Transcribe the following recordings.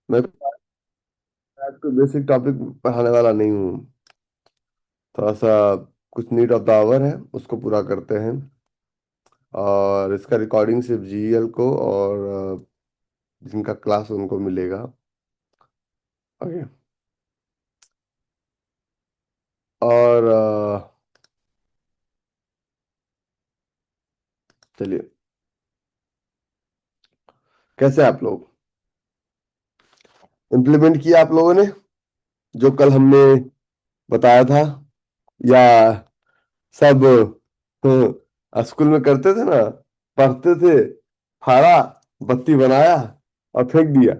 मैं आपको basic topic पढ़ाने वाला नहीं हूँ। थोड़ा सा कुछ नीड ऑफ द आवर है, उसको पूरा करते हैं। और इसका रिकॉर्डिंग सिर्फ जीएल को और जिनका क्लास उनको मिलेगा। ओके। और चलिए, कैसे आप लोग इम्प्लीमेंट किया आप लोगों ने जो कल हमने बताया था, या सब स्कूल में करते थे ना, पढ़ते थे, फाड़ा, बत्ती बनाया और फेंक दिया।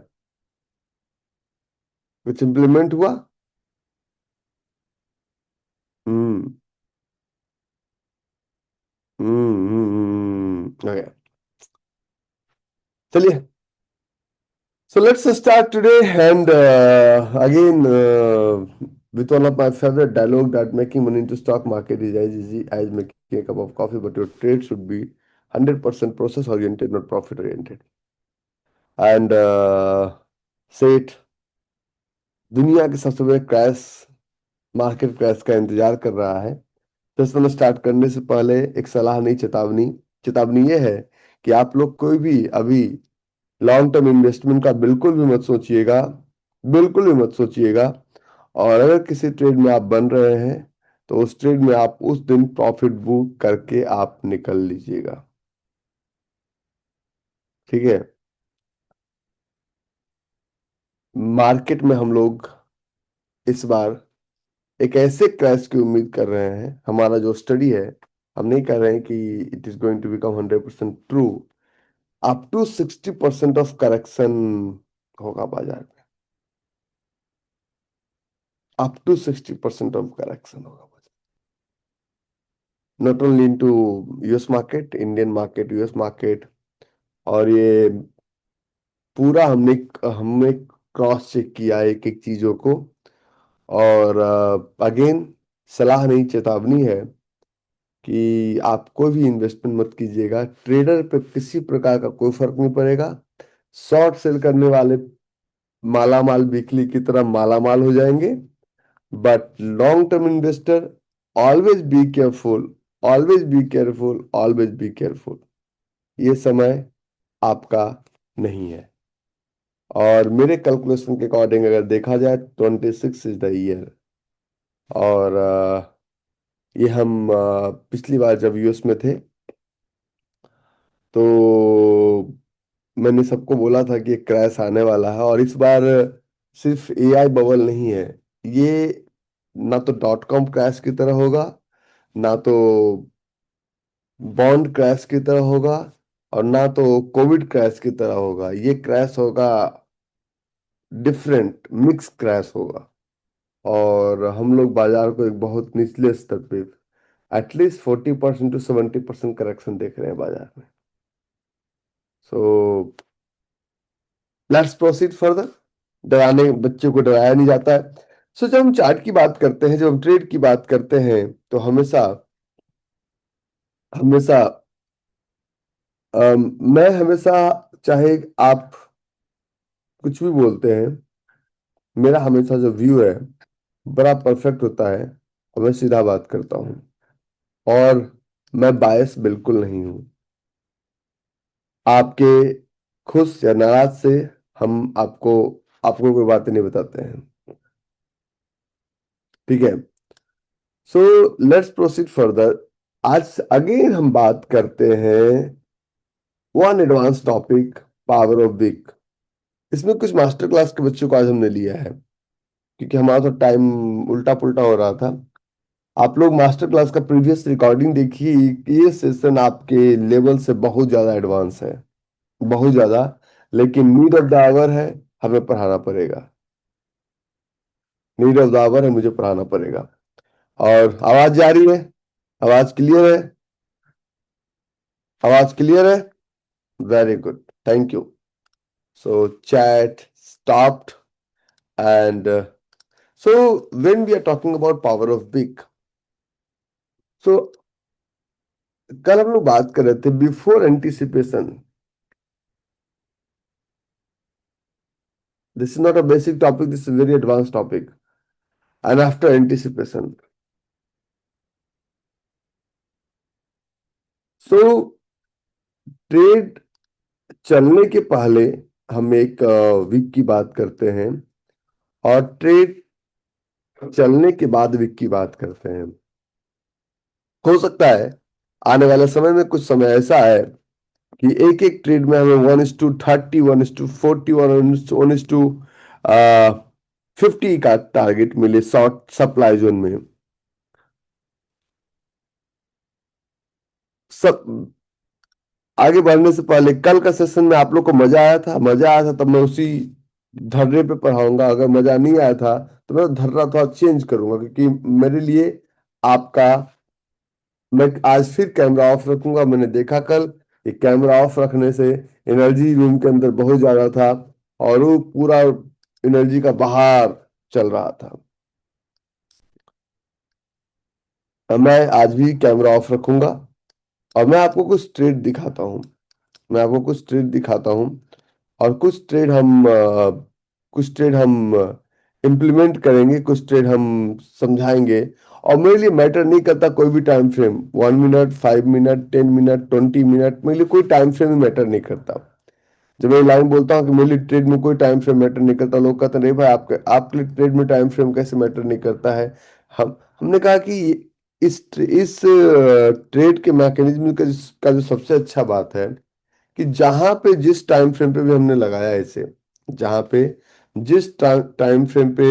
कुछ इम्प्लीमेंट हुआ? हम्म। ओके, चलिए। So let's start today, and again with one of my favorite dialogue that making money into stock market is as easy as making a cup of coffee, but your trade should be 100% process oriented, not profit oriented. And सेठ दुनिया के सबसे बड़े crash, market crash का इंतजार कर रहा है। तो इसमें स्टार्ट करने से पहले एक सलाह नहीं, चेतावनी। चेतावनी ये है कि आप लोग कोई भी अभी लॉन्ग टर्म इन्वेस्टमेंट का बिल्कुल भी मत सोचिएगा। बिल्कुल भी मत सोचिएगा। और अगर किसी ट्रेड में आप बन रहे हैं तो उस ट्रेड में आप उस दिन प्रॉफिट बुक करके आप निकल लीजिएगा। ठीक है। मार्केट में हम लोग इस बार एक ऐसे क्रैश की उम्मीद कर रहे हैं। हमारा जो स्टडी है, हम नहीं कह रहे हैं कि it is going to become 100% true. Up to 60% of correction होगा बाजार में। अप टू 60% ऑफ करेक्शन होगा बाजार, not only into US market, Indian market, US market. और ये पूरा हमने हमने क्रॉस चेक किया एक एक चीजों को। और अगेन, सलाह नहीं, चेतावनी है कि आप कोई भी इन्वेस्टमेंट मत कीजिएगा। ट्रेडर पे किसी प्रकार का कोई फर्क नहीं पड़ेगा। शॉर्ट सेल करने वाले माला माल वीकली की तरह माला माल हो जाएंगे। But long term investor, always be careful, always be careful, always be careful. ये समय आपका नहीं है। और मेरे कैलकुलेशन के अकॉर्डिंग अगर देखा जाए, 26 इज द ईयर। और ये हम पिछली बार जब यूएस में थे तो मैंने सबको बोला था कि एक क्रैश आने वाला है। और इस बार सिर्फ एआई बबल नहीं है ये। ना तो डॉट कॉम क्रैश की तरह होगा, ना तो बॉन्ड क्रैश की तरह होगा, और ना तो कोविड क्रैश की तरह होगा। ये क्रैश होगा डिफरेंट, मिक्स क्रैश होगा। और हम लोग बाजार को एक बहुत निचले स्तर पे, एटलीस्ट 40% to 70% करेक्शन देख रहे हैं बाजार में। सो लेट्स प्रोसीड फर्दर। डराने बच्चों को डराया नहीं जाता है। सो जब हम चार्ट की बात करते हैं, जब हम ट्रेड की बात करते हैं, तो हमेशा हमेशा मैं हमेशा, चाहे आप कुछ भी बोलते हैं, मेरा हमेशा जो व्यू है बड़ा परफेक्ट होता है और मैं सीधा बात करता हूँ। और मैं बायस बिल्कुल नहीं हूँ। आपके खुश या नाराज से हम आपको आपको कोई बातें नहीं बताते हैं। ठीक है। So let's proceed further. आज अगेन हम बात करते हैं one advance topic, power of wick. इसमें कुछ मास्टर क्लास के बच्चों को आज हमने लिया है, क्योंकि हमारा तो टाइम उल्टा पुल्टा हो रहा था। आप लोग मास्टर क्लास का प्रीवियस रिकॉर्डिंग देखिए। ये सेशन आपके लेवल से बहुत ज्यादा एडवांस है, बहुत ज्यादा। लेकिन नीड ऑफ द आवर है, हमें पढ़ाना पड़ेगा। नीड ऑफ द आवर है, मुझे पढ़ाना पड़ेगा। और आवाज जा रही है? आवाज क्लियर है? आवाज क्लियर है? Very good, thank you. So chat stopped. And so when we are talking about power of big, so कल हम लोग बात कर रहे थे before anticipation. This is not a basic topic, this is a very advanced topic. And after anticipation. So trade चलने के पहले हम एक वीक की बात करते हैं, और ट्रेड चलने के बाद वीक की बात करते हैं। हो सकता है आने वाले समय में कुछ समय ऐसा है कि एक एक ट्रेड में हमें 1:30, 1:40, 1:50 का टारगेट मिले शॉर्ट सप्लाई जोन में। सब आगे बढ़ने से पहले कल का सेशन में आप लोग को मजा आया था? मजा आया था तब मैं उसी धर्रे पे पढ़ाऊंगा। अगर मजा नहीं आया था तो मैं धर्रा थोड़ा चेंज करूंगा, क्योंकि मेरे लिए आपका, मैं आज फिर कैमरा ऑफ रखूंगा। मैंने देखा कल कि कैमरा ऑफ रखने से एनर्जी रूम के अंदर बहुत ज्यादा था, और वो पूरा एनर्जी का बहार चल रहा था। अब मैं आज भी कैमरा ऑफ रखूंगा, और मैं आपको कुछ ट्रेड दिखाता हूँ। मैं आपको कुछ ट्रेड दिखाता हूँ, और कुछ ट्रेड हम इम्प्लीमेंट करेंगे, कुछ ट्रेड हम समझाएंगे। और मेरे लिए मैटर नहीं करता कोई भी time frame, 1 minute, 5 minute, 10 minute, 20 minute, मेरे लिए कोई टाइम फ्रेम ही मैटर नहीं करता। जब मैं लाइन बोलता हूँ कि मेरे लिए ट्रेड में कोई टाइम फ्रेम मैटर नहीं करता, लोग कहते हैं नहीं भाई, आपके लिए ट्रेड में टाइम फ्रेम कैसे मैटर नहीं करता है। हमने कहा कि इस ट्रेड के मैकेनिज्म का जो सबसे अच्छा बात है कि जहां पे जिस टाइम फ्रेम पे भी हमने लगाया है इसे, जहां पे जिस टाइम फ्रेम पे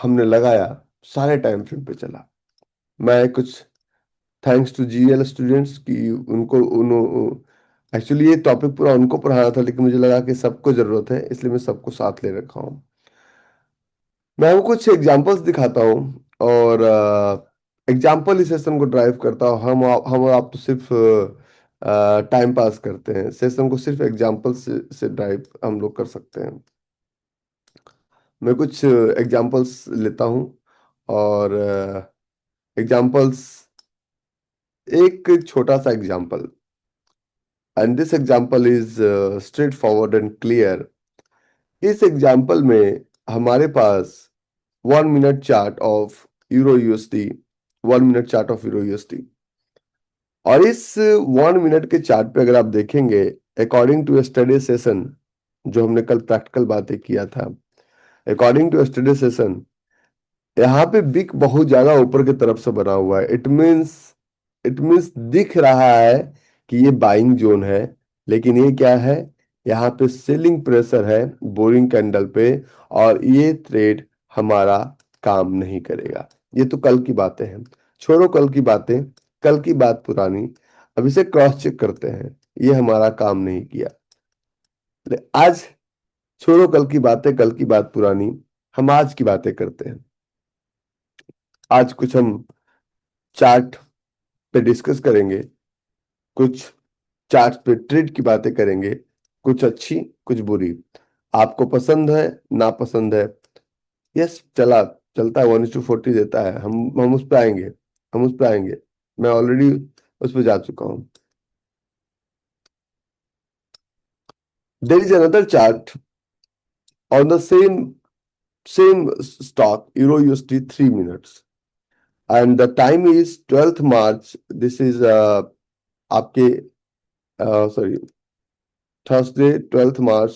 हमने लगाया, सारे टाइम फ्रेम पे चला। मैं कुछ थैंक्स टू जीएल स्टूडेंट्स की उनको एक्चुअली ये टॉपिक पूरा उनको पढ़ाना था, लेकिन मुझे लगा कि सबको जरूरत है, इसलिए मैं सबको साथ ले रखा हूँ। मैं आपको कुछ एग्जांपल्स दिखाता हूँ, और एग्जांपल इस सेशन को ड्राइव करता हूँ। हम और आप तो सिर्फ टाइम पास करते हैं, सेशन को सिर्फ एग्जांपल से ड्राइव हम लोग कर सकते हैं। मैं कुछ एग्जांपल्स लेता हूँ, और एग्जांपल्स, एक छोटा सा example, and this example is straight forward and clear. इस एग्जांपल में हमारे पास 1 minute chart of euro USD, 1 minute chart of euro USD. और इस 1 मिनट के चार्ट पे अगर आप देखेंगे, अकॉर्डिंग टू यस्टरडे सेशन, जो हमने कल प्रैक्टिकल बातें किया था, अकॉर्डिंग टू यस्टरडे सेशन, यहाँ पे बिग बहुत ज्यादा ऊपर की तरफ से बना हुआ है। इट मीन्स दिख रहा है कि ये बाइंग जोन है, लेकिन ये क्या है, यहाँ पे सेलिंग प्रेशर है बोरिंग कैंडल पे, और ये ट्रेड हमारा काम नहीं करेगा। ये तो कल की बातें हैं, छोड़ो कल की बातें, कल की बात पुरानी। अब इसे क्रॉस चेक करते हैं, ये हमारा काम नहीं किया। आज छोड़ो कल की बातें, कल की बात पुरानी, हम आज की बातें करते हैं। आज कुछ हम चार्ट पे डिस्कस करेंगे, कुछ चार्ट पे ट्रेड की बातें करेंगे, कुछ अच्छी कुछ बुरी। आपको पसंद है ना पसंद है, यस चलता है, 1:40 देता है, हम उस पर आएंगे, हम उस पर आएंगे। मैं ऑलरेडी उस पर जा चुका हूं। There is another chart on the same stock, euro USD, 3 minutes, and the time is 12th March. This is आपके सॉरी, थर्सडे 12th मार्च।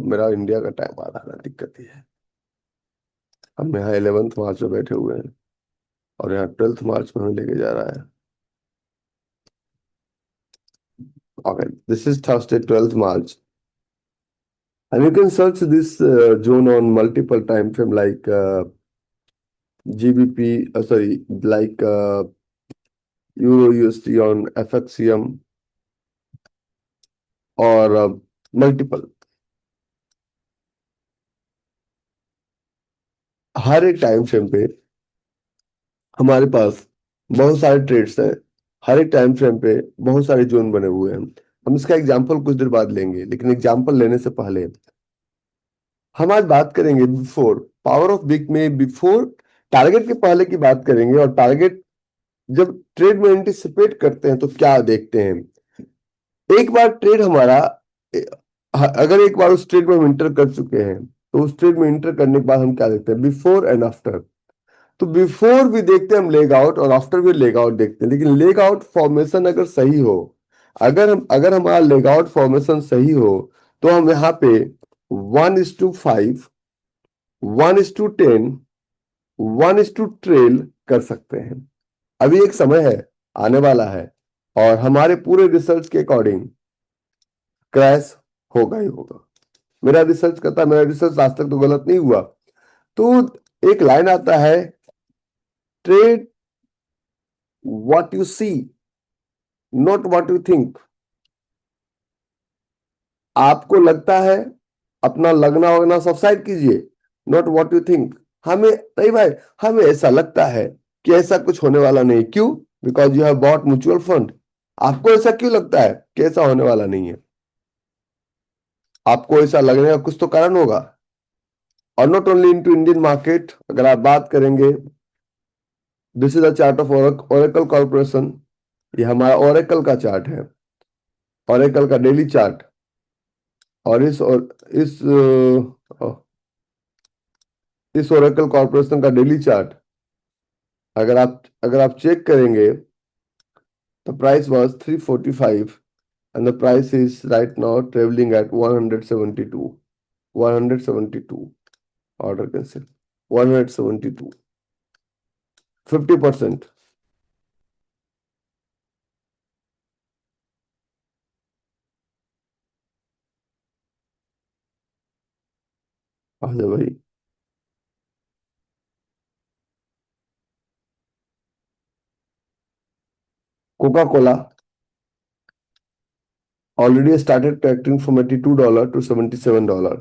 मेरा इंडिया का टाइम आ रहा है, दिक्कत ही है। हम यहाँ 11th मार्च में बैठे हुए हैं, और यहाँ 12th मार्च में हमें लेके जा रहा है। Okay, this is Thursday 12th March, and you can search this zone on multiple time frame like GBP, sorry, like Euro USD on FXCM, और मल्टीपल। हर एक टाइम फ्रेम पे हमारे पास बहुत सारे ट्रेड्स हैं, हर एक टाइम फ्रेम पे बहुत सारे जोन बने हुए हैं। हम इसका एग्जांपल कुछ देर बाद लेंगे, लेकिन एग्जांपल लेने से पहले हम आज बात करेंगे बिफोर पावर ऑफ वीक में, बिफोर टारगेट के पहले की बात करेंगे। और टारगेट जब ट्रेड में एंटिसिपेट करते हैं तो क्या देखते हैं। एक बार ट्रेड हमारा अगर एक बार उस ट्रेड में हम इंटर कर चुके हैं, तो उस ट्रेड में इंटर करने के बाद हम क्या देखते हैं, बिफोर एंड आफ्टर। तो बिफोर भी देखते हैं हम लेग आउट, और आफ्टर भी लेग आउट देखते हैं, लेकिन लेग आउट फॉर्मेशन अगर सही हो, अगर हमारा लेग आउट फॉर्मेशन सही हो, तो हम यहाँ पे 1:5, 1:10, 1:12 कर सकते हैं। अभी एक समय है, आने वाला है, और हमारे पूरे रिसर्च के अकॉर्डिंग क्रैश होगा ही होगा। मेरा रिसर्च करता, मेरा रिसर्च आज तक तो गलत नहीं हुआ। तो एक लाइन आता है, trade what you see, not what you think. आपको लगता है, अपना लगना वगना सब साइड कीजिए, नॉट व्हाट यू थिंक। हमें नहीं भाई, हमें ऐसा लगता है कि ऐसा कुछ होने वाला नहीं। क्यों? Because you have bought mutual fund. आपको ऐसा क्यों लगता है कि ऐसा होने वाला नहीं है? आपको ऐसा लगने का कुछ तो कारण होगा। और not only in to Indian market, अगर आप बात करेंगे, this is a chart of Oracle Corporation. ये हमारा ओरेकल का चार्ट है, ओरेकल का डेली चार्ट। और इस ओरेकल कॉर्पोरेशन का डेली चार्ट अगर आप चेक करेंगे, the price was 345 and the price is right now traveling at 172, 172, order cancel, 172, 50%। आ जाओ भाई। Coca Cola already started correcting from $82 to $77।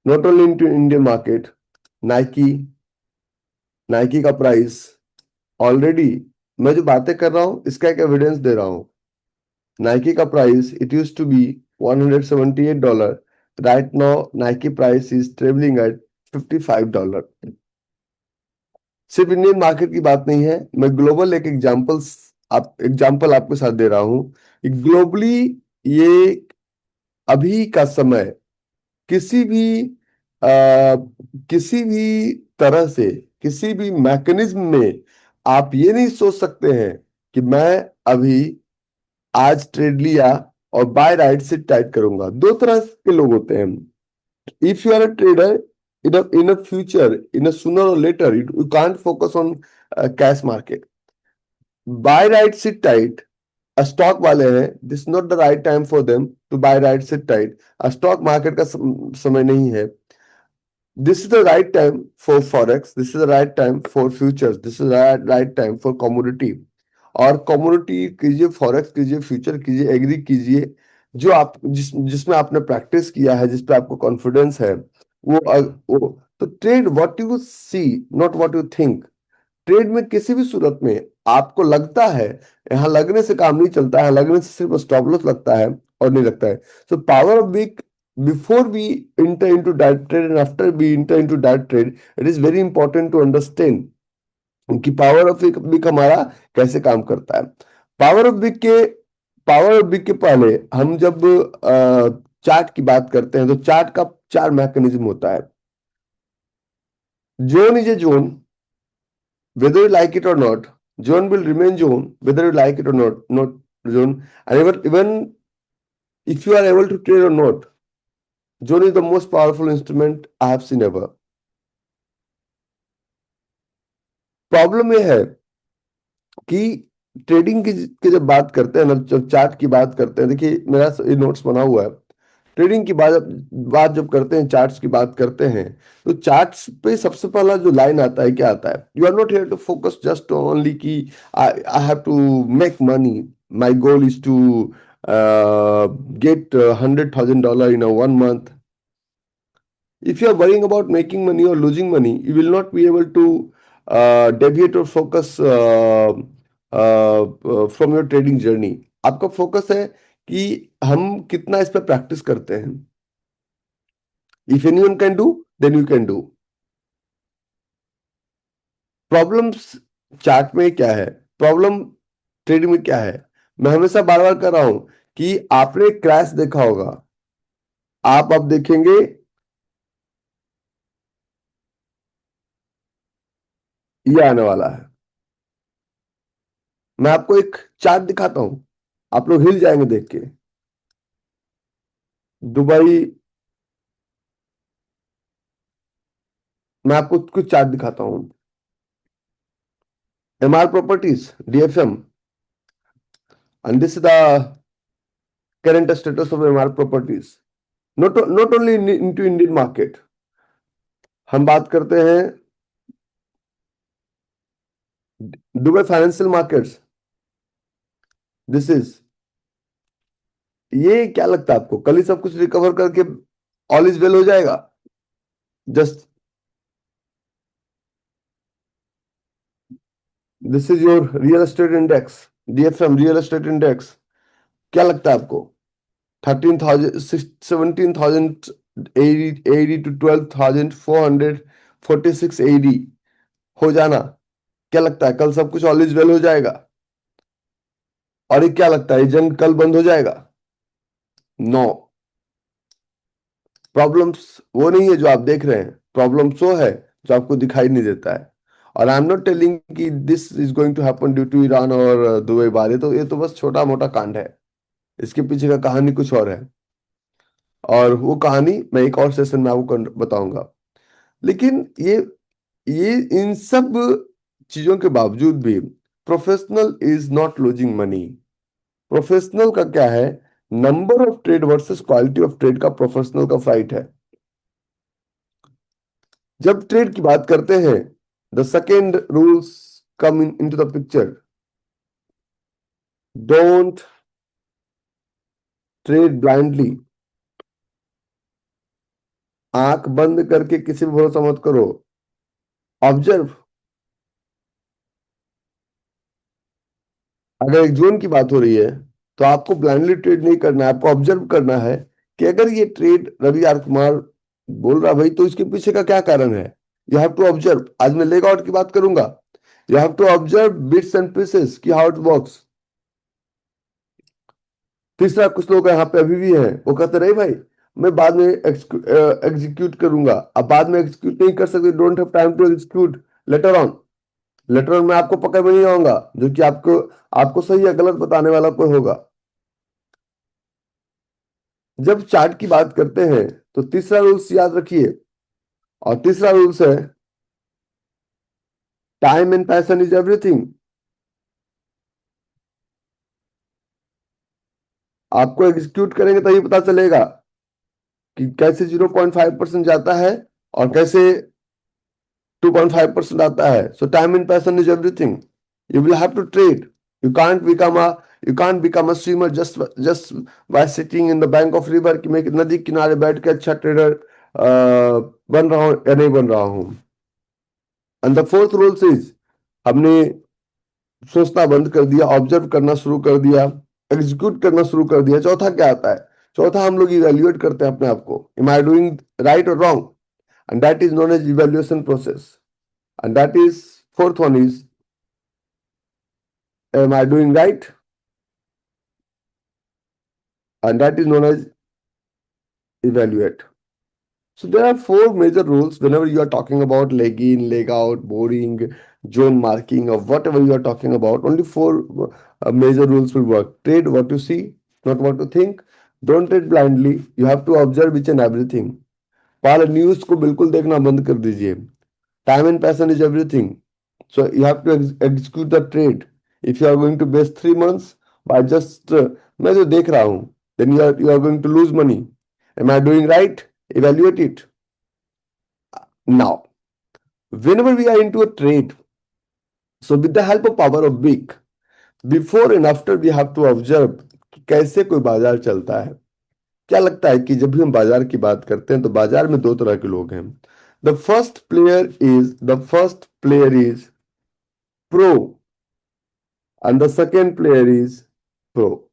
Not only into Indian market, Nike, Nike का price already, मैं जो बातें कर रहा हूं इसका एक एविडेंस दे रहा हूं। नाइकी का price, it use to be $178। Right now Nike price is travelling at $55। सिर्फ इंडियन मार्केट की बात नहीं है, मैं ग्लोबल एक एग्जांपल आपके साथ दे रहा हूं। ग्लोबली ये अभी का समय, किसी भी आ, किसी भी तरह से, किसी भी मैकेनिज्म में आप ये नहीं सोच सकते हैं कि मैं अभी आज ट्रेड लिया और बाय राइट से टाइट करूंगा। दो तरह के लोग होते हैं। If you are a trader, in a future, in a sooner or later, you can't focus on cash market. Buy right sit tight, stock वाले हैं, this not the right time for them to buy right sit tight. Stock market का समय नहीं है। This is the right time for forex, this is the right time for futures, this is right time for commodity. और commodity कीजिए, forex कीजिए, future कीजिए, agri कीजिए, जो आप जिसमें आपने प्रैक्टिस किया है, जिस पे आपको कॉन्फिडेंस है, वो तो trade what you see, not what you think. Trade में किसी भी सूरत में आपको लगता है, यहाँ लगने से काम नहीं चलता है, लगने से सिर्फ स्टॉप लॉस लगता है और नहीं लगता है। So power of wick, before we enter into that trade and after we enter into that trade, it is very important to understand कि पावर ऑफ वीक हमारा कैसे काम करता है। पावर ऑफ वीक के पावर ऑफ वीक के पहले हम जब चार्ट की बात करते हैं, तो चार्ट का चार मैकेनिज्म होता है। Zone is a zone, whether you like it or not. Zone will remain zone whether you like it or not zone. And even if you are able to trade or not, zone is the most powerful instrument I have seen ever. Problem ये है कि trading की जब बात करते हैं ना, जब चार्ट की बात करते हैं, देखिए मेरा ये नोट्स बना हुआ है। ट्रेडिंग की बात जब करते हैं, चार्ट्स की बात करते हैं, तो चार्ट्स पे सबसे पहला जो लाइन आता है, क्या आता है? You are not here to focus just only कि I have to make money, my goal is to get $100,000 in a 1 month. If you are worrying about making money or losing money, you will not be able to deviate or focus from your trading journey. आपका focus है कि हम कितना इस पर practice करते हैं। If anyone can do, then you can do. Problems chart में क्या है, प्रॉब्लम ट्रेडिंग में क्या है? मैं हमेशा बार बार कर रहा हूं कि आपने क्रैश देखा होगा। आप अब देखेंगे ये आने वाला है। मैं आपको एक चार्ट दिखाता हूं, आप लोग हिल जाएंगे देख के। दुबई, मैं आपको कुछ चार्ट दिखाता हूं। MR properties, DFM, and this is the current status of MR properties. Not only into Indian market, हम बात करते हैं Dubai financial markets. This is, ये क्या लगता है आपको, कल ही सब कुछ रिकवर करके ऑल इज वेल हो जाएगा? Just, this is your real estate index, DFM real estate index. क्या लगता है आपको 13,000, 17,000 एडी टू 12,446 एडी हो जाना? क्या लगता है कल सब कुछ ऑल इज वेल हो जाएगा? और ये क्या लगता है ये जंग कल बंद हो जाएगा? नो। प्रॉब्लम्स वो नहीं है जो आप देख रहे हैं, प्रॉब्लम्स वो है जो आपको दिखाई नहीं देता है। और आई एम नॉट टेलिंग कि this is going to happen due to Iran और दुबई बारे, तो ये तो बस छोटा मोटा कांड है, इसके पीछे का कहानी कुछ और है। और वो कहानी मैं एक और सेशन में आपको बताऊंगा। लेकिन ये इन सब चीजों के बावजूद भी professional is not losing money. Professional का क्या है, number of trade versus quality of trade का प्रोफेशनल का फाइट है। जब ट्रेड की बात करते हैं, the second rules come in into the picture. Don't trade blindly. आंख बंद करके किसी पे भरोसा मत करो। ऑब्जर्व। अगर एक जोन की बात हो रही है तो आपको ब्लाइंडली ट्रेड नहीं करना है, आपको ऑब्जर्व करना है कि अगर ये ट्रेड रवि आर कुमार बोल रहा भाई तो इसके पीछे का क्या कारण है। You have to observe. आज मैं लेग आउट की बात करूंगा। You have to observe bits and pieces की हाउ इट वर्क्स। तीसरा, कुछ लोग यहाँ पे अभी भी हैं, वो कहते रहे भाई मैं बाद में एग्जीक्यूट करूंगा। अब बाद में एग्जीक्यूट नहीं कर सकते, don't have time to execute later on. Later on में आपको पकड़ में नहीं आऊंगा, जो कि आपको आपको सही या गलत बताने वाला कोई होगा। जब चार्ट की बात करते हैं तो तीसरा रूल्स याद रखिए, और तीसरा रूल्स है time and passion is everything. आपको एग्जीक्यूट करेंगे तभी पता चलेगा कि कैसे 0.5% जाता है और कैसे 2.5% आता है। So time and passion is everything. You will have to trade. You can't become a you can't become a swimmer just just by sitting in the bank of river, कि मैं नदी किनारे बैठ के अच्छा ट्रेडर बन रहा हूं या नहीं बन रहा हूं। And the fourth rules is, हमने सोचना बंद कर दिया, ऑब्जर्व करना शुरू कर दिया, एग्जीक्यूट करना शुरू कर दिया। चौथा क्या आता है? चौथा, हम लोग इवेल्युएट करते हैं अपने आप को, एम आई डूइंग राइट और wrong, and that is known as evaluation process. And that is, fourth one is, am I doing right? And that is known as evaluate. So there are four major rules whenever you are talking about leg in, leg out, boring, zone marking, or whatever you are talking about. Only four major rules will work. Trade what you see, not what you think. Don't trade blindly. You have to observe each and everything. पहले news को बिल्कुल देखना बंद कर दीजिए। Time and passion is everything. So you have to execute the trade. If you are going to best 3 months by just मैं जो देख रहा हूं, then you are going to lose money. Am I doing right? Evaluate it. Now, whenever we are into a trade, so with the help of power of week, before and after we have to observe कि कैसे कोई बाजार चलता है। क्या लगता है कि जब भी हम बाजार की बात करते हैं तो बाजार में दो तरह के लोग हैं। The first player is pro, and the second player is pro.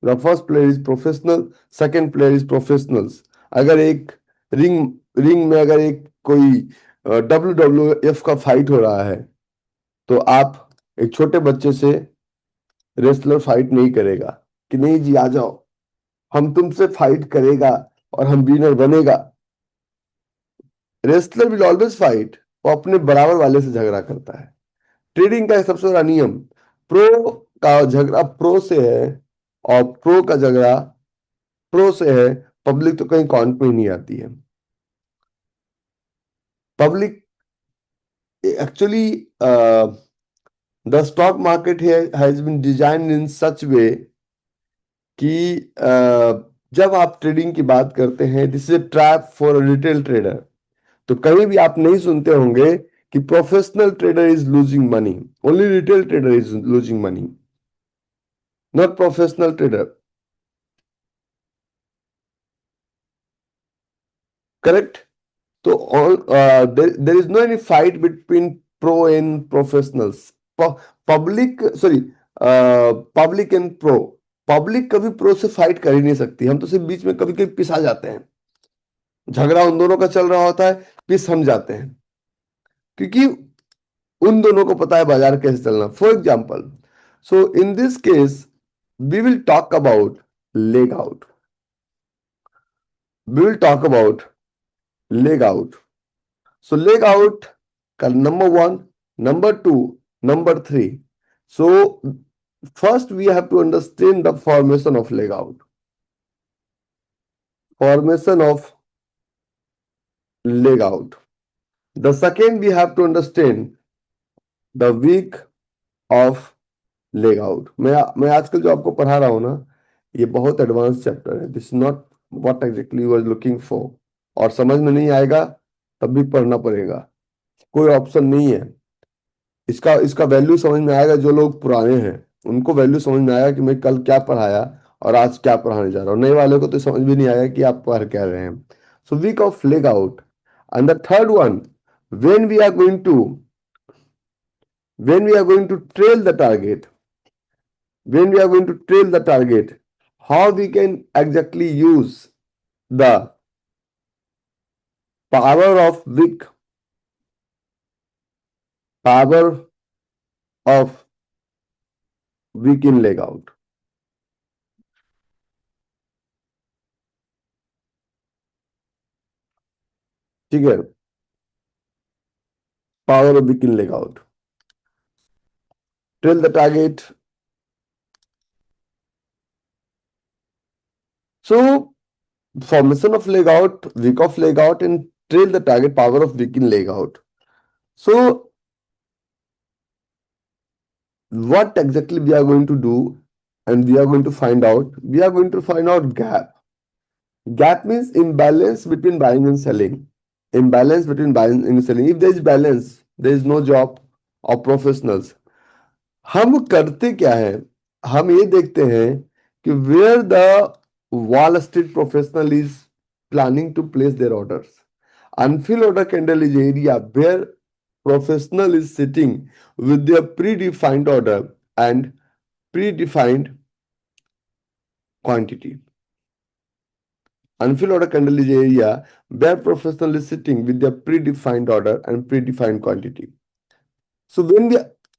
The first player is professional, second player is professionals. अगर एक रिंग रिंग में अगर एक कोई WWF का फाइट हो रहा है तो आप एक छोटे बच्चे से रेसलर फाइट नहीं करेगा कि नहीं जी आ जाओ, हम तुमसे फाइट करेगा और हम विनर बनेगा। रेसलर विल ऑलवेज फाइट, वो अपने बराबर वाले से झगड़ा करता है। ट्रेडिंग का सबसे बड़ा नियम, प्रो का झगड़ा प्रो से है, और प्रो का झगड़ा प्रो से है। पब्लिक तो कहीं काउंट में ही नहीं आती है। Public actually, the stock market has been design in such way कि जब आप ट्रेडिंग की बात करते हैं, this is a trap for retail trader. तो कहीं भी आप नहीं सुनते होंगे कि professional trader is losing money, only retail trader is losing money, not professional trader. Correct. तो there is no any fight between pro and professionals, public sorry, public and pro. Public कभी प्रो से fight कर ही नहीं सकती, हम तो सिर्फ बीच में कभी कभी पिसा जाते हैं, झगड़ा उन दोनों का चल रहा होता है, पिस हम जाते हैं, क्योंकि उन दोनों को पता है बाजार कैसे चलना। For example, so in this case we will talk about leg out, we will talk about leg out. So leg out का number one, number two, number three. So first we have to understand the formation of leg out, formation of leg out. The second, we have to understand the week of leg out. मैं आजकल जो आपको पढ़ा रहा हूँ ना, ये बहुत एडवांस चैप्टर है, this is not what exactly you are looking for. और समझ में नहीं आएगा तब भी पढ़ना पड़ेगा, कोई ऑप्शन नहीं है। इसका इसका वैल्यू समझ में आएगा जो लोग पुराने हैं, उनको वैल्यू समझ में आएगा कि मैं कल क्या पढ़ाया और आज क्या पढ़ाने जा रहा हूँ। नए वाले को तो समझ भी नहीं आएगा कि आप पढ़ क्या रहे हैं। So weak of leg out. And the third one, when we are going to when we are going to trail the target, when we are going to trail the target, how we can exactly use the power of wick, power of wick in leg out। ठीक है, power of wick in leg out, trail the target। So formation of leg out, wick of leg out, and trail the target, power of wick in leg out। So what exactly we are going to do, and we are going to find out, we are going to find out gap। Gap means imbalance between buying and selling. Imbalance between buying and selling. If there is balance, there is no job of professionals। हम करते क्या है, हम ये देखते हैं कि where the Wall Street professional is planning to place their orders। Unfilled order candle is area where professional is sitting with their predefined order and predefined quantity। Unfilled order candle is area where professional is sitting with their predefined order and predefined quantity। So when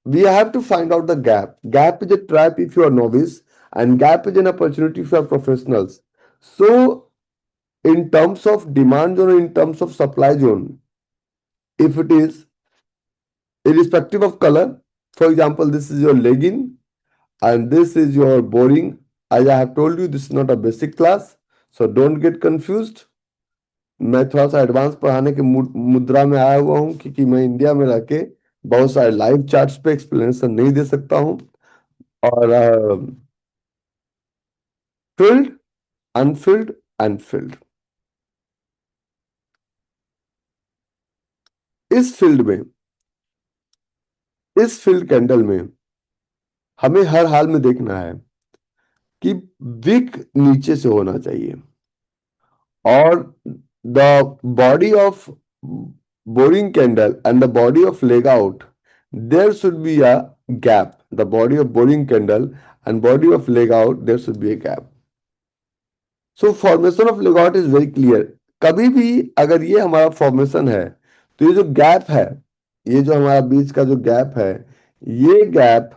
we have to find out the gap. Gap is a trap if you are novice, and gap is an opportunity for professionals। So in terms of demand zone, in terms of supply zone, if it is irrespective of color, for example, this is your legging and this is your boring। As I have told you, this is not a basic class, so don't get confused। मैं थोड़ा सा advance पढ़ाने के मुद्रा में आया हुआ हूँ, क्योंकि मैं इंडिया में रह के बहुत सारे लाइव चार्ट्स पे एक्सप्लेनेशन नहीं दे सकता हूँ। और फिल्ड, अनफिल्ड, अनफिल्ड, इस फील्ड में, इस फील्ड कैंडल में हमें हर हाल में देखना है कि विक नीचे से होना चाहिए, और the body of boring candle and the body of leg out, there should be a gap. The body of boring candle and body of leg out, there should be a gap. So formation of leg out is very clear. कभी भी अगर ये हमारा formation है, तो ये जो gap है, ये जो हमारा बीच का जो गैप है, ये गैप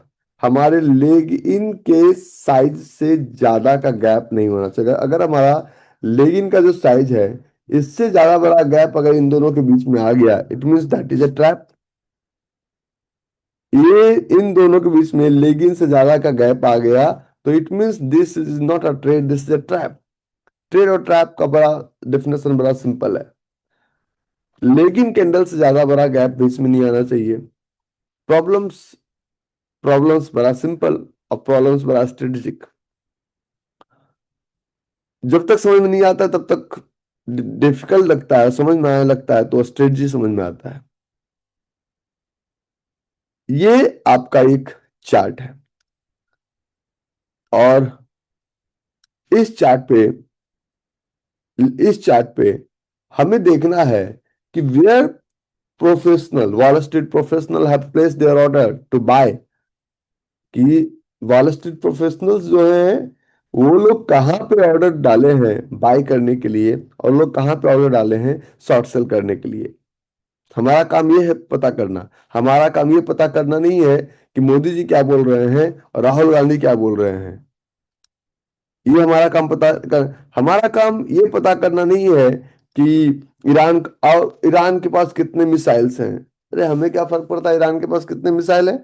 हमारे लेग इन के साइज से ज्यादा का गैप नहीं होना चाहिए। अगर हमारा लेग इन का जो साइज है इससे ज्यादा बड़ा गैप अगर इन दोनों के बीच में आ गया, it means that is a trap. ये इन दोनों के बीच में लेग इन से ज्यादा का गैप आ गया तो it means this is not a trade, this is a trap. Trade और ट्रैप का बड़ा डेफिनेशन बड़ा सिंपल है। लेकिन कैंडल से ज्यादा बड़ा गैप बीच में नहीं आना चाहिए। प्रॉब्लम्स प्रॉब्लम्स बड़ा सिंपल और प्रॉब्लम्स बड़ा स्ट्रेटेजिक। जब तक समझ में नहीं आता तब तक डिफिकल्ट लगता है, समझ में आने लगता है तो स्ट्रेटजी समझ में आता है। ये आपका एक चार्ट है और इस चार्ट पे इस चार्ट पे हमें देखना है कि where professional Wall Street professional have placed their order to buy, कि वॉल स्ट्रीट प्रोफेशनल्स जो हैं वो लोग कहाँ पे ऑर्डर डाले हैं बाय करने के लिए और लोग कहाँ पे ऑर्डर डाले हैं शॉर्ट सेल करने के लिए। हमारा काम ये है पता करना। हमारा काम ये पता करना नहीं है कि मोदी जी क्या बोल रहे हैं और राहुल गांधी क्या बोल रहे हैं। ये हमारा काम पता कर, हमारा काम ये पता करना नहीं है कि ईरान के पास कितने मिसाइल्स हैं। अरे हमें क्या फर्क पड़ता है ईरान के पास कितने मिसाइल है।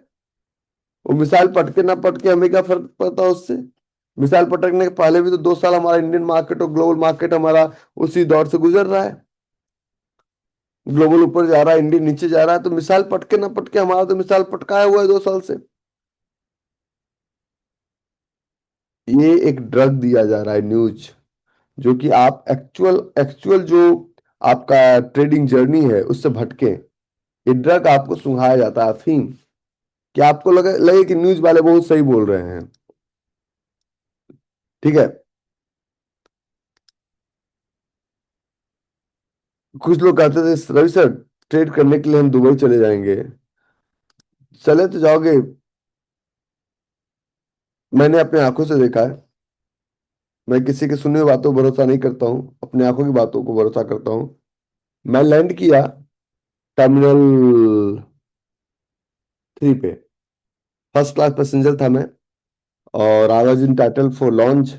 वो मिसाइल पटके ना पटके हमें क्या फर्क पड़ता है उससे। मिसाइल पटकने के पहले भी तो 2 साल हमारा इंडियन मार्केट और ग्लोबल मार्केट हमारा उसी दौर से गुजर रहा है। ग्लोबल ऊपर जा रहा है, इंडियन नीचे जा रहा है, तो मिसाइल पटके ना पटके हमारा तो मिसाइल पटकाया हुआ है 2 साल से। ये एक ड्रग दिया जा रहा है न्यूज, जो कि आप एक्चुअल एक्चुअल जो आपका ट्रेडिंग जर्नी है उससे भटके। ये ड्रग आपको सुंघाया जाता है अफीम, कि आपको लगे कि न्यूज वाले बहुत सही बोल रहे हैं। ठीक है। कुछ लोग कहते थे रवि सर ट्रेड करने के लिए हम दुबई चले जाएंगे। चले तो जाओगे, मैंने अपने आंखों से देखा है। मैं किसी के सुने हुई बातों पर भरोसा नहीं करता हूँ, अपने आंखों की बातों को भरोसा करता हूँ। मैं लैंड किया टर्मिनल 3 पे। फर्स्ट क्लास पैसेंजर था मैं, और I was in title for launch.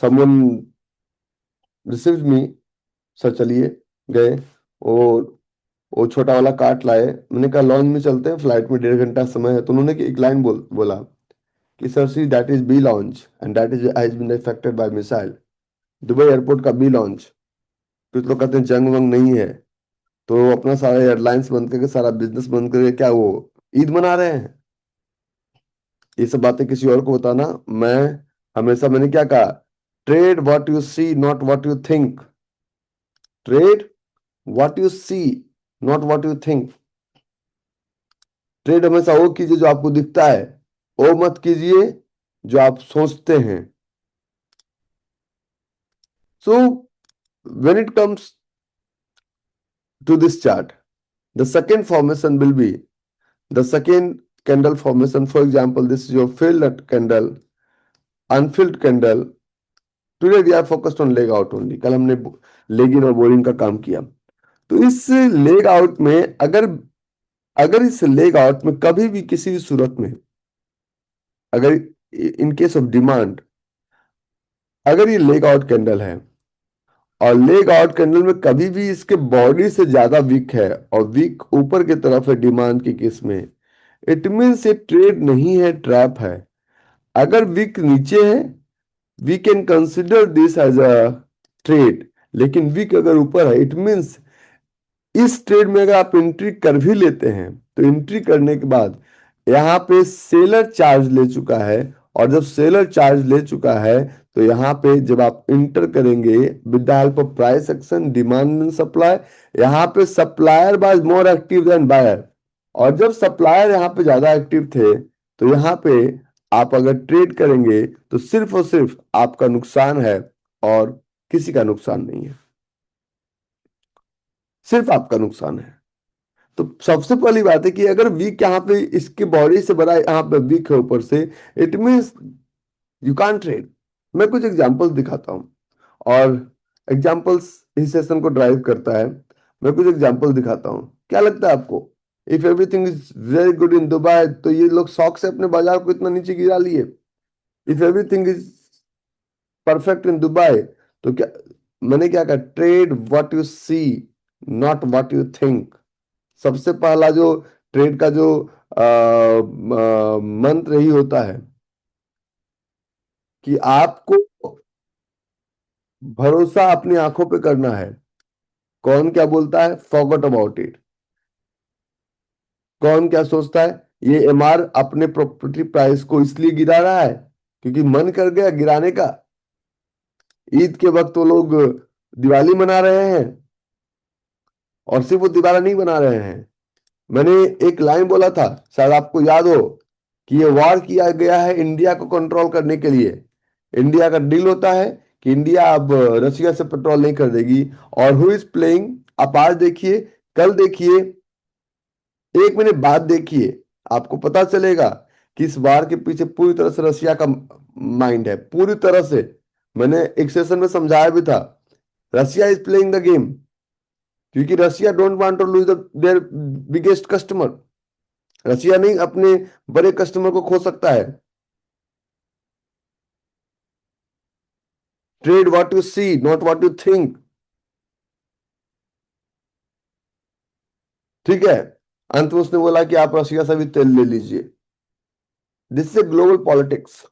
Someone received me. Sir चलिए, गए। वो वो छोटा वाला कार्ट लाए। मैंने कहा लॉन्च में चलते हैं, फ्लाइट में 1.5 घंटा समय है। तो उन्होंने एक लाइन बोला कि sir see that is B launch and that is has been affected by missile. Dubai airport का बी लॉन्च। कुछ लोग कहते हैं जंग वंग नहीं है, तो अपना सारा एयरलाइंस बंद करके सारा बिजनेस बंद करके क्या वो ईद मना रहे हैं। ये सब बातें किसी और को बताना। मैं हमेशा मैंने क्या कहा, trade what you see not what you think. Trade what you see not what you think. Trade हमेशा वो कीजिए जो आपको दिखता है, वो मत कीजिए जो आप सोचते हैं। सो when it comes to this chart, the second formation will be the second candle formation. For example, this is your filled candle, unfilled candle. Today we are focused on leg out only. कल हमने leg in और boring का काम किया। तो इस leg out में अगर अगर इस लेग आउट में कभी भी किसी भी सूरत में, अगर इन केस ऑफ डिमांड, अगर ये लेग आउट कैंडल है और लेग आउट कैंडल में कभी भी इसके बॉडी से ज्यादा वीक है और वीक ऊपर की तरफ है डिमांड की केस में, इट मीन्स ये ट्रेड नहीं है, ट्रैप है। अगर वीक नीचे है we can consider this as a trade, लेकिन वीक अगर ऊपर है इट मीन्स इस ट्रेड में अगर आप एंट्री कर भी लेते हैं तो एंट्री करने के बाद यहाँ पे सेलर चार्ज ले चुका है। और जब सेलर चार्ज ले चुका है तो यहाँ पे जब आप इंटर करेंगे with the help of price action demand and supply, यहाँ पे supplier was more active than buyer. और जब सप्लायर यहाँ पे ज्यादा एक्टिव थे तो यहाँ पे आप अगर ट्रेड करेंगे तो सिर्फ और सिर्फ आपका नुकसान है और किसी का नुकसान नहीं है, सिर्फ आपका नुकसान है। तो सबसे पहली बात है कि अगर वीक यहाँ पे इसके बॉडी से बड़ा यहाँ पे वीक है ऊपर से, it means you can't trade. मैं कुछ एग्जांपल्स दिखाता हूँ और एग्जांपल्स इस सेशन को ड्राइव करता है। मैं कुछ एग्जांपल दिखाता हूँ, क्या लगता है आपको। If everything is very good in Dubai, तो ये लोग शौक से अपने बाजार को इतना नीचे गिरा लिए। If everything is perfect in Dubai, तो क्या, मैंने क्या कहा, trade what you see, not what you think. सबसे पहला जो ट्रेड का जो मंत्र ही होता है कि आपको भरोसा अपनी आंखों पे करना है। कौन क्या बोलता है, फॉरगॉट अबाउट इट। कौन क्या सोचता है, ये एमआर अपने प्रॉपर्टी प्राइस को इसलिए गिरा रहा है क्योंकि मन कर गया गिराने का। ईद के वक्त वो लोग दिवाली मना रहे हैं, और सिर्फ वो दिवाली नहीं बना रहे हैं। मैंने एक लाइन बोला था, शायद आपको याद हो, कि ये वॉर किया गया है इंडिया को कंट्रोल करने के लिए। इंडिया का डील होता है कि इंडिया अब रशिया से पेट्रोल नहीं खरीदेगी। और हु इज प्लेइंग, आप आज देखिए, कल देखिए, 1 महीने बाद देखिए, आपको पता चलेगा कि इस वार के पीछे पूरी तरह से रशिया का माइंड है, पूरी तरह से। मैंने एक सेशन में समझाया भी था, Russia is playing the game, क्योंकि Russia don't want to lose their biggest customer. Russia नहीं अपने बड़े कस्टमर को खो सकता है। Trade what you see, not what you think. ठीक है। अंत में उसने बोला कि आप रशिया से भी तेल ले लीजिए। This is a global politics.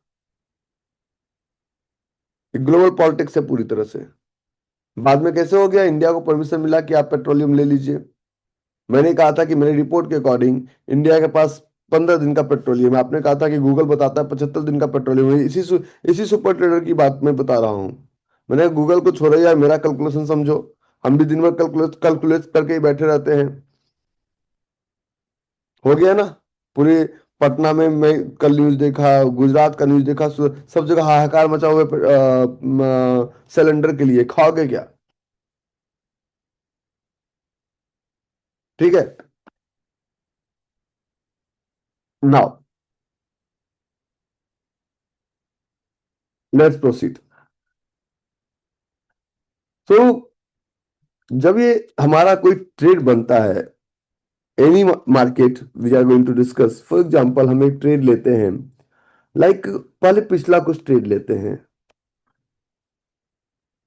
Global politics है पूरी तरह से। बाद में कैसे हो गया, इंडिया को परमिशन मिला कि आप पेट्रोलियम ले लीजिए। मैंने कहा था कि मेरी रिपोर्ट के अकॉर्डिंग इंडिया के पास 15 दिन का पेट्रोलियम है। आपने कहा था कि गूगल बताता है 75 दिन का पेट्रोलियम है। इसी सुपर ट्रेडर की बात मैं बता रहा हूँ। मैंने गूगल को छोड़ो यार, मेरा कैलकुलेशन समझो। हम भी दिन भर कैलकुलेट कैलकुलेट करके ही बैठे रहते हैं। हो गया ना। पूरे पटना में मैं कल न्यूज देखा, गुजरात का न्यूज देखा, सब जगह हाहाकार मचा हुआ है सिलेंडर के लिए। खाओगे क्या? ठीक है। Now let's proceed. तो जब ये हमारा कोई ट्रेड बनता है, any market we are going to discuss, for example हम एक ट्रेड लेते हैं, पहले पिछला कुछ ट्रेड लेते हैं।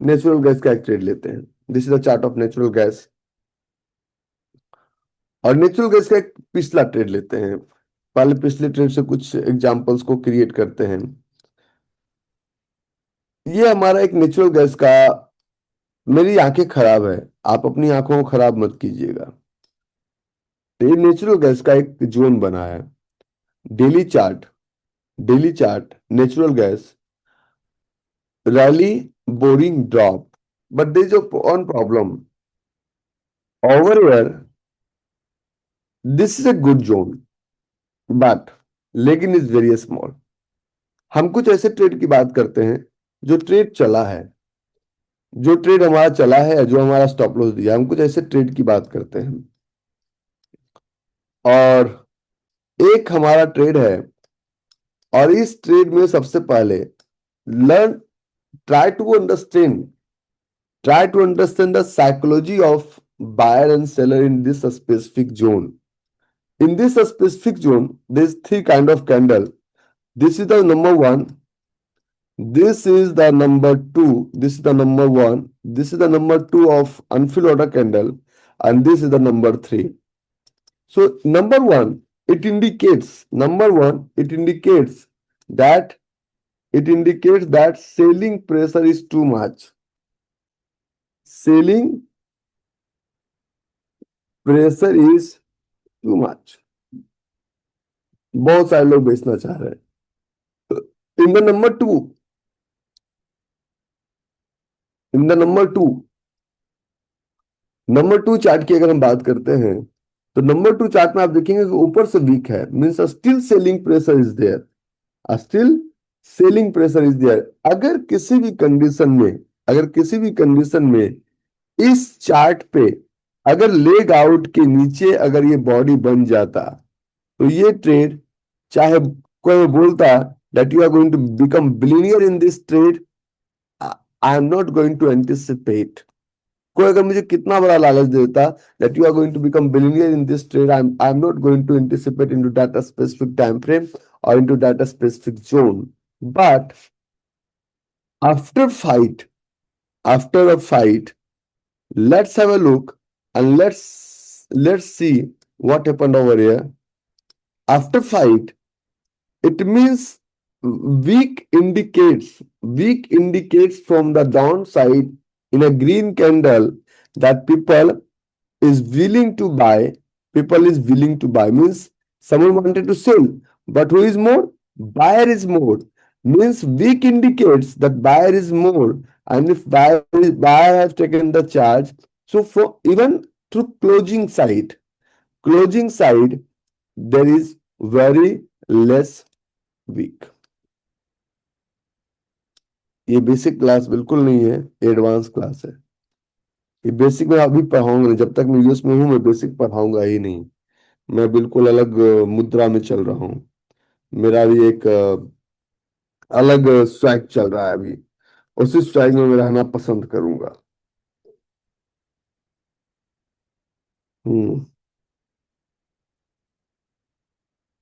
नेचुरल गैस का एक ट्रेड लेते हैं। This is the chart of natural gas. और नेचुरल गैस का एक पिछला ट्रेड लेते हैं। पहले पिछले ट्रेड से कुछ एग्जांपल्स को क्रिएट करते हैं। ये हमारा एक नेचुरल गैस का, मेरी आंखें खराब है, आप अपनी आंखों को खराब मत कीजिएगा। तो ये नेचुरल गैस का एक जोन बना है। Daily chart, daily chart, natural gas, rally boring drop. But there is a one problem. Over here, this is a good zone, but लेकिन इज वेरी स्मॉल। हम कुछ ऐसे ट्रेड की बात करते हैं जो ट्रेड चला है, जो ट्रेड हमारा चला है, जो हमारा स्टॉप लॉस दिया, हम कुछ ऐसे ट्रेड की बात करते हैं। और एक हमारा ट्रेड है, और इस ट्रेड में सबसे पहले learn, try to understand, try to understand the psychology of buyer and seller in this specific zone. In this specific zone, there's three kind of candle. This is the number one. This is the number two. This is the number one. This is the number two of unfilled order candle, and this is the number three. So number one, it indicates number one. That it indicates that selling pressure is too much. Selling pressure is too much. बहुत सारे लोग बेचना चाह रहे हैं। In the number two, in the number two chart की अगर हम बात करते हैं, तो नंबर टू चार्ट में आप देखेंगे कि ऊपर से वीक है, means still selling pressure is there, still selling pressure is there. अगर किसी भी कंडीशन में इस चार्ट पे अगर लेग आउट के नीचे अगर ये बॉडी बन जाता, तो ये ट्रेड, चाहे कोई बोलता that you are going to become billionaire in this trade, I am not going to anticipate. कोई अगर मुझे कितना बड़ा लालच देता that you are going to become billionaire in this trade, I'm not going to anticipate into that a specific time frame or into that a specific zone. But after fight, after a fight, let's have a look and let's see what happened over here. After fight, it means weak indicates from the downside in a green candle that is willing to buy. People is willing to buy means someone wanted to sell, but who is more? Buyer is more. Means weak indicates that buyer is more, and if buyer has taken the charge, so for even through closing side there is very less weak. ये basic class बिल्कुल नहीं है, advance class है। ये basic मैं अभी पढ़ाऊंगा नहीं, जब तक मैं यूएस में हूँ मैं बेसिक पढ़ाऊंगा ही नहीं। मैं बिल्कुल अलग मुद्रा में चल रहा हूँ। मेरा भी एक अलग स्वैग चल रहा है अभी, उसी स्वैग में मैं रहना पसंद करूंगा। Hmm.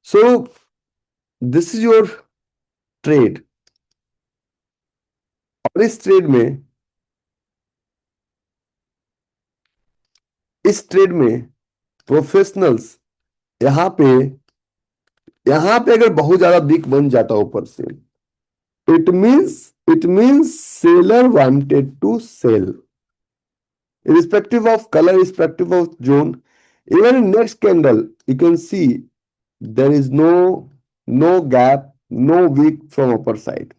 So this is your trade. और इस ट्रेड में प्रोफेशनल्स यहाँ पे यहाँ पे अगर बहुत ज्यादा बिग बन जाता ऊपर से, it means seller wanted to sell irrespective of color, irrespective of zone. Even in next candle you can see there is no gap, no weak from upper side.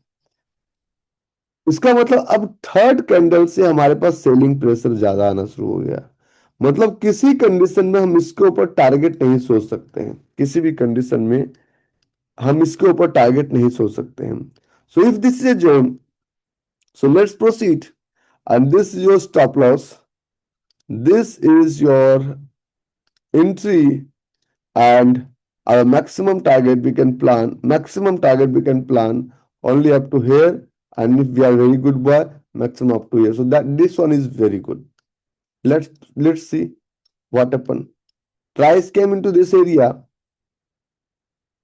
इसका मतलब अब थर्ड कैंडल से हमारे पास selling pressure ज्यादा आना शुरू हो गया। मतलब किसी कंडीशन में हम इसके ऊपर टारगेट नहीं सोच सकते हैं, किसी भी कंडीशन में हम इसके ऊपर टारगेट नहीं सोच सकते हैं। So if this is A zone, so let's proceed and this is your stop loss, this is your entry, and our maximum target we can plan only up to here, and if we are very good boy, maximum up to here. So that this one is very good. Let's see what happened. Price came into this area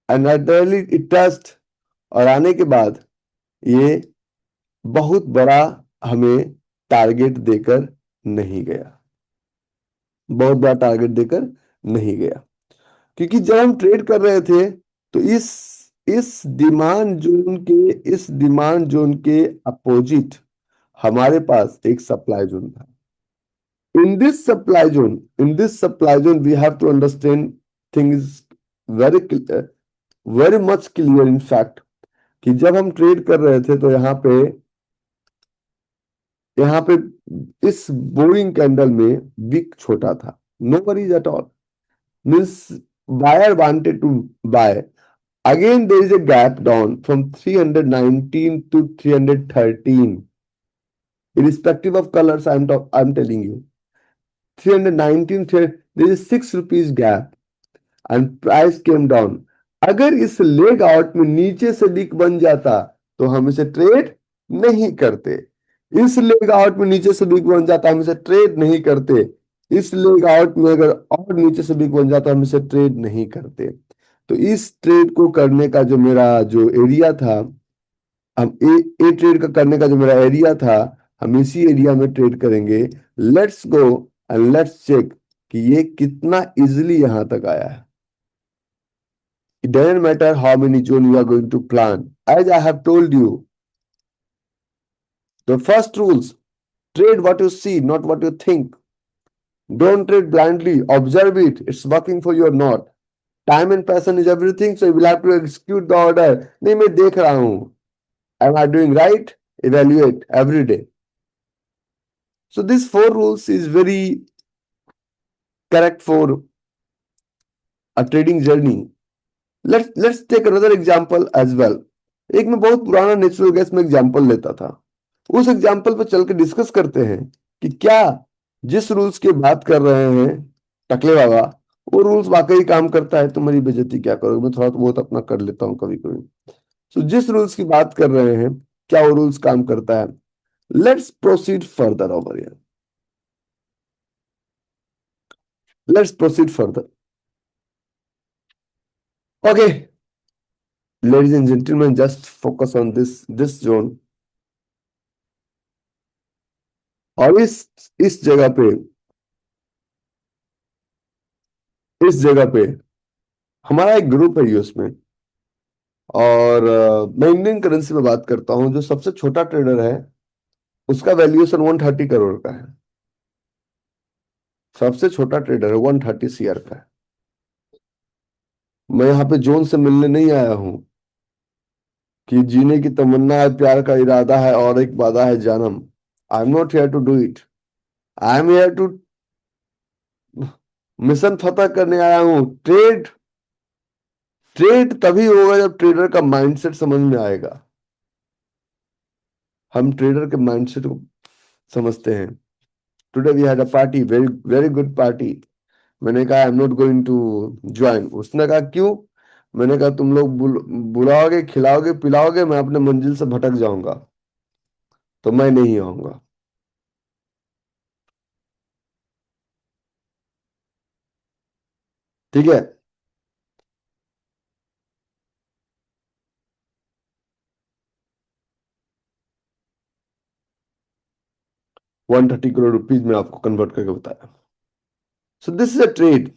and early it touched, और आने के बाद ये बहुत बड़ा हमें target देकर नहीं गया, बहुत बड़ा टारगेट देकर नहीं गया। क्योंकि जब हम ट्रेड कर रहे थे तो इस डिमांड जोन के अपोजिट हमारे पास एक सप्लाई जोन था। In this supply zone we have to understand things very very much clear in fact, कि जब हम ट्रेड कर रहे थे तो यहाँ पे इस बोरिंग कैंडल में विक छोटा था, no worries at all, means buyer wanted to buy. Again, there is a gap down from 319 to 313. Irrespective of colors, I'm telling you. 319, there is 6 rupees gap and price came down. अगर इस leg out में नीचे से big बन जाता तो हम इसे ट्रेड नहीं करते। इस लेग आउट में नीचे से बिग बन जाता हम इसे ट्रेड नहीं करते। इस लेग आउट में अगर और नीचे से बिग बन जाता हम इसे ट्रेड नहीं करते। तो इस ट्रेड को करने का जो मेरा जो एरिया था, हम ए ट्रेड का करने का जो मेरा एरिया था, हम इसी एरिया में ट्रेड करेंगे। Let's go and let's check कि ये कितना इजिली यहां तक आया है। It doesn't matter how many zone you are going to plan. As I have told you, the first rules: trade what you see, not what you think. Don't trade blindly. Observe it. It's working for you or not. Time and passion is everything, so you will have to execute the order. नहीं मैं देख रहा हूं. Am I doing right? Evaluate every day. So this 4 rules is very correct for a trading journey. Let's take another example as well. एक मैं बहुत पुराना natural gas में एग्जांपल लेता था, उस एग्जांपल पर चल के डिस्कस करते हैं कि क्या जिस रूल्स की बात कर रहे हैं टकले बाबा, वो रूल्स वाकई काम करता है। तुम्हारी बेइज्जती क्या करोगे, मैं थोड़ा तो बहुत अपना कर लेता हूँ कभी कभी। तो जिस रूल्स की बात कर रहे हैं क्या वो रूल्स काम करता है? Let's proceed further over here. Let's proceed further. Okay, ladies and gentlemen, just focus on this zone. और इस जगह पे हमारा एक ग्रुप है यूएस में, और मैं इंडियन करेंसी में बात करता हूं। जो सबसे छोटा ट्रेडर है उसका वैल्यूएशन 130 करोड़ का है। सबसे छोटा ट्रेडर है 130 सीआर का है। मैं यहाँ पे जोन से मिलने नहीं आया हूँ कि जीने की तमन्ना है, प्यार का इरादा है और एक वादा है जानम। I am not here to do it. I am here to mission फतह करने आया हूँ। ट्रेड ट्रेड तभी होगा जब ट्रेडर का माइंडसेट समझ में आएगा। हम ट्रेडर के माइंडसेट को समझते हैं। Today we had a party, very very good party. मैंने कहा I am not going to join. उसने कहा क्यों? मैंने कहा तुम लोग बुलाओगे, खिलाओगे, पिलाओगे, मैं अपने मंजिल से भटक जाऊंगा, तो मैं नहीं आऊंगा। ठीक है। 130 करोड़ रुपीज में आपको कन्वर्ट करके बताया। So this is a trade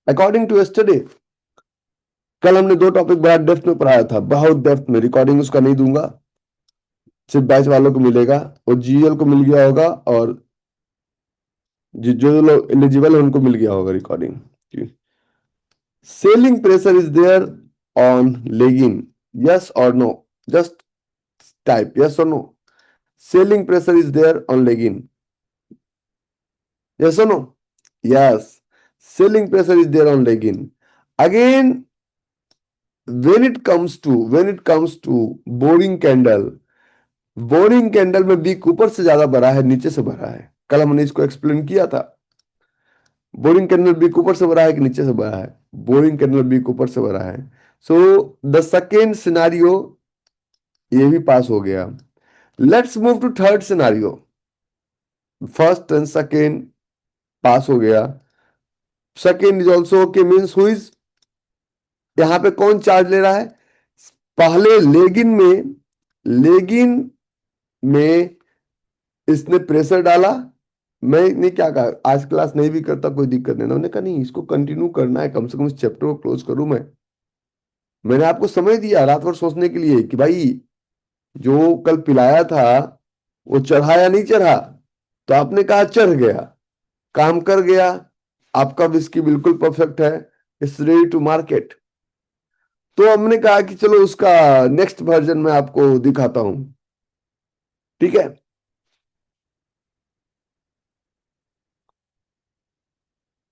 according to yesterday. कल हमने दो टॉपिक बड़ा डेप्थ में पढ़ाया था, बहुत डेप्थ में। रिकॉर्डिंग उसका नहीं दूंगा, सिर्फ बैच वालों को मिलेगा। और जीएल को मिल गया होगा, और जो लोग एलिजिबल है उनको मिल गया होगा recording. Selling pressure is there on leg in, yes और no? Just type yes or no. Selling pressure is there on legging, yes or no? Yes, selling pressure is there on legging. Again, when it comes to boring candle में week ऊपर से ज्यादा बढ़ा है, नीचे से बढ़ा है? कल हमने इसको एक्सप्लेन किया था। बोरिंग कैंडल वीक ऊपर से बढ़ा है कि नीचे से बढ़ा है? बोरिंग कैंडल वीक ऊपर से बढ़ा है। सो द सेकेंड सिनारियो ये भी पास हो गया। Let's move to third scenario. First and second पास हो गया। Second is also okay, means who is, यहां पे कौन चार्ज ले रहा है? पहले लेगिन में इसने प्रेशर डाला। मैंने क्या कहा, आज क्लास नहीं भी करता कोई दिक्कत नहीं। उन्होंने कहा नहीं, इसको कंटिन्यू करना है, कम से कम इस चैप्टर को क्लोज करूं मैं। मैंने आपको समय दिया रात भर सोचने के लिए कि भाई जो कल पिलाया था वो चढ़ा या नहीं चढ़ा। तो आपने कहा चढ़ गया, काम कर गया। आपका विस्की बिल्कुल परफेक्ट है, इट्स रेडी टू मार्केट। तो हमने कहा कि चलो उसका नेक्स्ट वर्जन में आपको दिखाता हूं। ठीक है।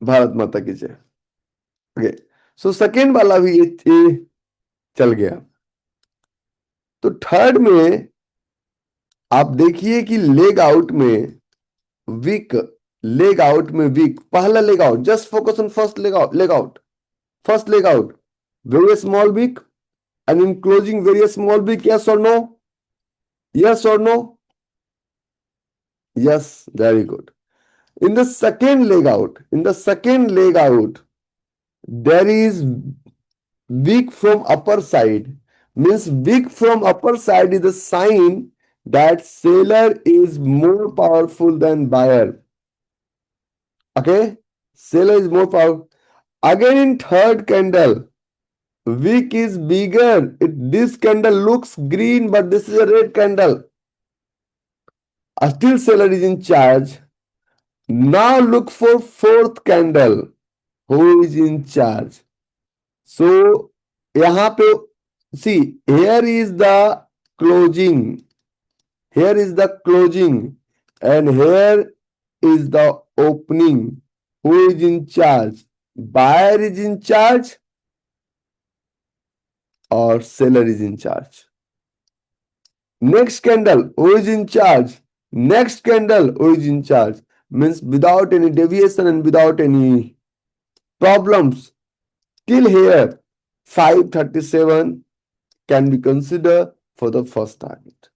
भारत माता की जय। ओके, सो सेकेंड वाला भी ये चल गया। तो थर्ड में आप देखिए कि लेग आउट में वीक, लेग आउट में वीक, पहला leg out, just focus on first leg out, first leg out, very small wick, and in closing very small wick, yes और नो? यस और no? Yes, very good. In the second leg out, there is weak from upper side. Means weak from upper side is a sign that seller is more powerful than buyer. Okay, seller is more powerful. Again in third candle, wick is bigger. This candle looks green, but this is a red candle. Still seller is in charge. Now look for fourth candle. Who is in charge? So यहाँ पे see, here is the closing. Here is the closing, and here is the opening. Who is in charge? Buyer is in charge or seller is in charge? Next candle, who is in charge? Next candle, who is in charge? Means without any deviation and without any problems, till here 537 can be considered for the first target.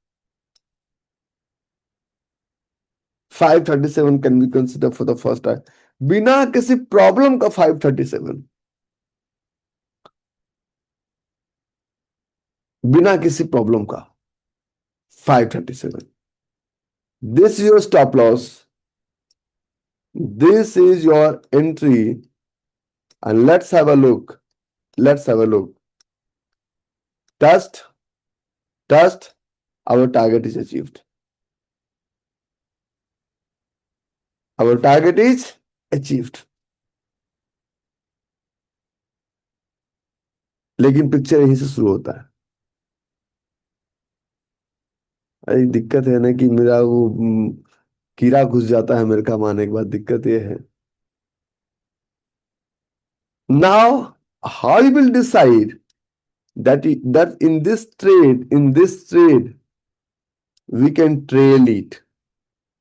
537 can be considered for the first target. बिना किसी problem का 537, बिना किसी problem का 537। This is your stop loss, this is your entry, and let's have a look, let's have a look. Trust, trust, our target is achieved. Our target is achieved. लेकिन picture यहीं से शुरू होता है। अरे दिक्कत है ना कि मेरा वो कीड़ा घुस जाता है मेरे का मारने के बाद, दिक्कत ये है। Now, how you will decide that in this trade, we can trail it?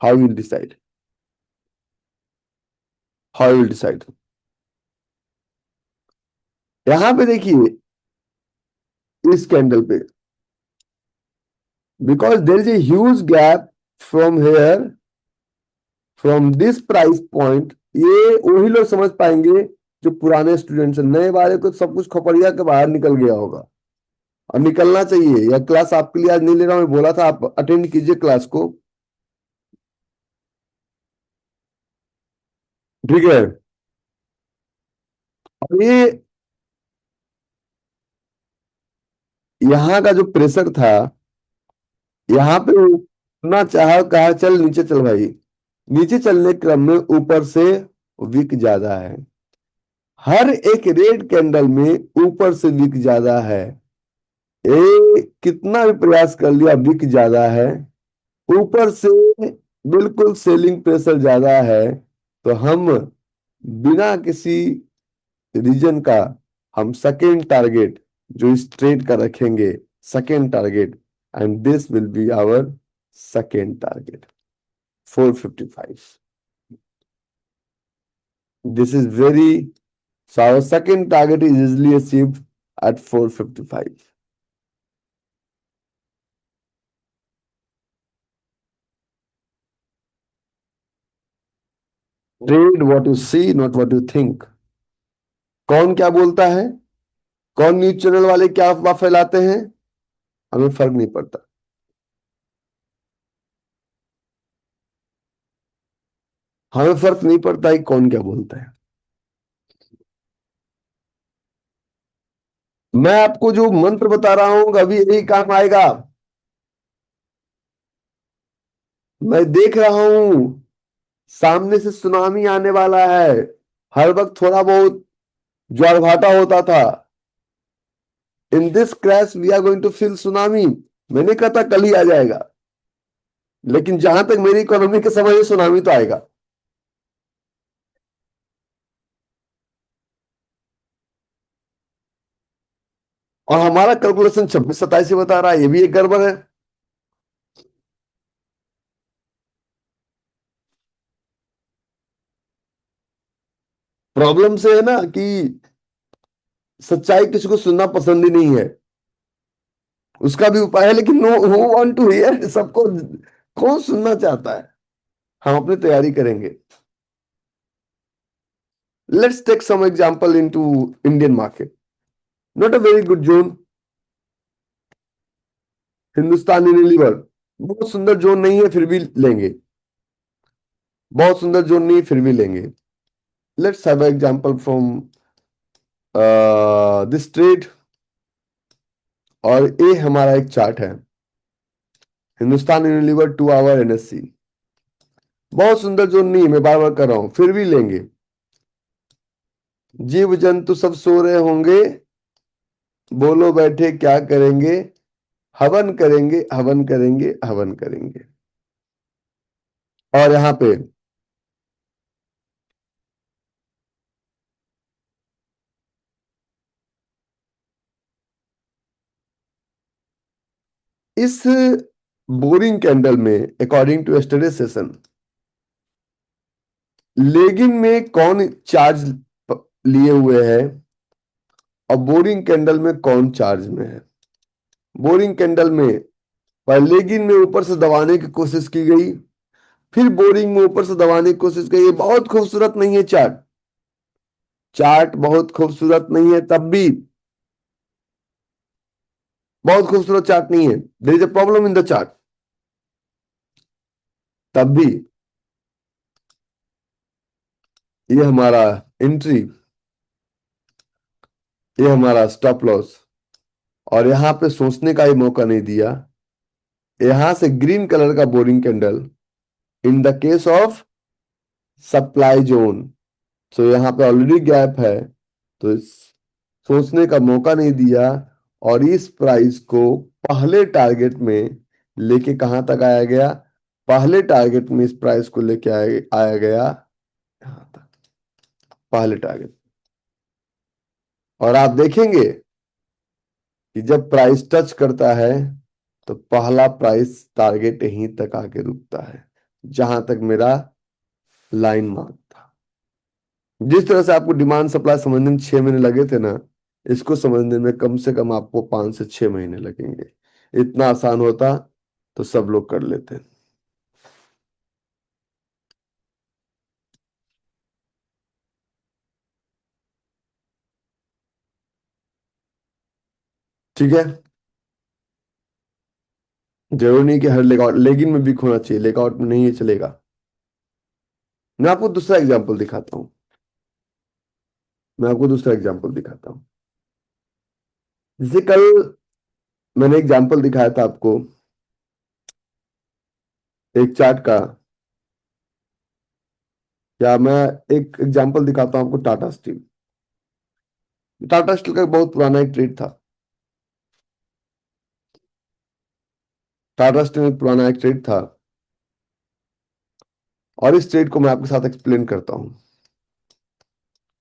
How you will decide? How you will decide? यहाँ पे देखिए इस कैंडल पे, because there is a huge gap from here, from this price point. ये वही लोग समझ पाएंगे जो पुराने स्टूडेंट्स हैं, नए वाले को सब कुछ खोपड़िया के बाहर निकल गया होगा और निकलना चाहिए। यह क्लास आपके लिए आज नहीं ले रहा हूं, मैं बोला था आप अटेंड कीजिए क्लास को, ठीक है। और ये यहाँ का जो प्रेशर था, यहाँ पे उतना चाहा कहा चल नीचे चल भाई, नीचे चलने के क्रम में ऊपर से विक ज्यादा है, हर एक रेड कैंडल में ऊपर से विक ज्यादा है। ये कितना भी प्रयास कर लिया बिक ज्यादा है, ऊपर से बिल्कुल सेलिंग प्रेशर ज्यादा है। तो हम बिना किसी रीजन का हम सेकेंड टारगेट जो इस ट्रेड का रखेंगे, second target, and this will be our second target 455। This is very, so our second target is easily achieved at 455. Trade what you see, not what you think. कौन क्या बोलता है, कौन news channel वाले क्या अफवाह फैलाते हैं, हमें फर्क नहीं पड़ता। हमें फर्क नहीं पड़ता कि कौन क्या बोलता है। मैं आपको जो मंत्र बता रहा हूं अभी यही काम आएगा। मैं देख रहा हूं सामने से सुनामी आने वाला है। हर वक्त थोड़ा बहुत ज्वार भाटा होता था। In this crash we are going to feel tsunami. मैंने कहा था कल ही आ जाएगा, लेकिन जहां तक मेरी इकोनॉमी के समझ सुनामी तो आएगा। और हमारा कैलकुलेशन 26-27 से बता रहा है, ये भी एक गड़बड़ है। प्रॉब्लम से है ना कि सच्चाई किसी को सुनना पसंद ही नहीं है। उसका भी उपाय है, लेकिन no who want to hear, सबको कौन सुनना चाहता है। हम अपनी तैयारी करेंगे। Let's take some example into Indian market. Not a very good zone, Hindustan Unilever बहुत सुंदर जोन नहीं है, फिर भी लेंगे। बहुत सुंदर जोन नहीं है, फिर भी लेंगे। Let's have example from this trade. और ये हमारा एक चार्ट है, हिंदुस्तान यूनिलीवर 2 आवर एनएससी। बहुत सुंदर जोन नहीं है, मैं बार बार कर रहा हूं, फिर भी लेंगे। जीव जंतु सब सो रहे होंगे, बोलो बैठे क्या करेंगे, हवन करेंगे हवन करेंगे हवन करेंगे। और यहां पे इस बोरिंग कैंडल में according to yesterday session, leg in में कौन चार्ज लिए हुए है और बोरिंग कैंडल में कौन चार्ज में है। बोरिंग कैंडल में पर लेगिन में ऊपर से दबाने की कोशिश की गई, फिर बोरिंग में ऊपर से दबाने की कोशिश करिए। बहुत खूबसूरत नहीं है चार्ट, चार्ट बहुत खूबसूरत नहीं है, तब भी बहुत खूबसूरत चार्ट नहीं है, there is a problem in the chart, तब भी ये हमारा एंट्री, ये हमारा स्टॉप लॉस, और यहां पे सोचने का ही मौका नहीं दिया। यहां से ग्रीन कलर का boring candle in the case of supply zone, so यहाँ पे ऑलरेडी गैप है, तो सोचने का मौका नहीं दिया, और इस प्राइस को पहले टारगेट में लेके कहां तक आया गया, पहले टारगेट में इस प्राइस को लेके आया गया यहाँ तक, पहले टारगेट। और आप देखेंगे कि जब प्राइस टच करता है तो पहला प्राइस टारगेट यहीं तक आके रुकता है, जहां तक मेरा लाइन मार्क था। जिस तरह से आपको डिमांड सप्लाई समझने में 6 महीने लगे थे ना, इसको समझने में कम से कम आपको 5 से 6 महीने लगेंगे। इतना आसान होता तो सब लोग कर लेते। ठीक है, जरूरी नहीं कि हर लेगआउट लेगिन में बिक होना चाहिए, लेगआउट में नहीं ये चलेगा। मैं आपको दूसरा एग्जांपल दिखाता हूं, मैं आपको दूसरा एग्जांपल दिखाता हूं। जैसे कल मैंने एग्जांपल दिखाया था आपको एक चार्ट का, या मैं एक एग्जांपल दिखाता हूं आपको टाटा स्टील। टाटा स्टील का बहुत पुराना एक ट्रेड था, टाटा स्टील में पुराना एक ट्रेड था, और इस ट्रेड को मैं आपके साथ एक्सप्लेन करता हूं।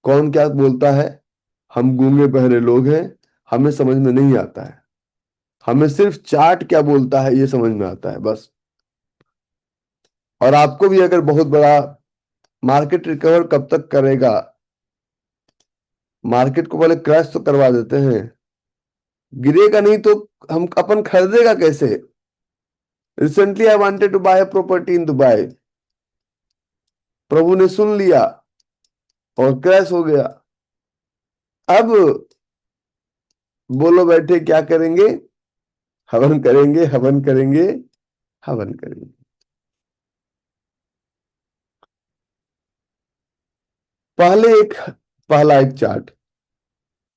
कौन क्या बोलता है, हम गूंगे बहरे लोग हैं, हमें समझ में नहीं आता है, हमें सिर्फ चार्ट क्या बोलता है ये समझ में आता है बस। और आपको भी अगर बहुत बड़ा मार्केट रिकवर कब तक करेगा, मार्केट को पहले क्रैश तो करवा देते हैं, गिरेगा नहीं तो हम अपन खरीदेगा कैसे। Recently I wanted to buy a property in Dubai, प्रभु ने सुन लिया और क्रैश हो गया। अब बोलो बैठे क्या करेंगे, हवन करेंगे, हवन करेंगे, हवन करेंगे। पहला एक चार्ट,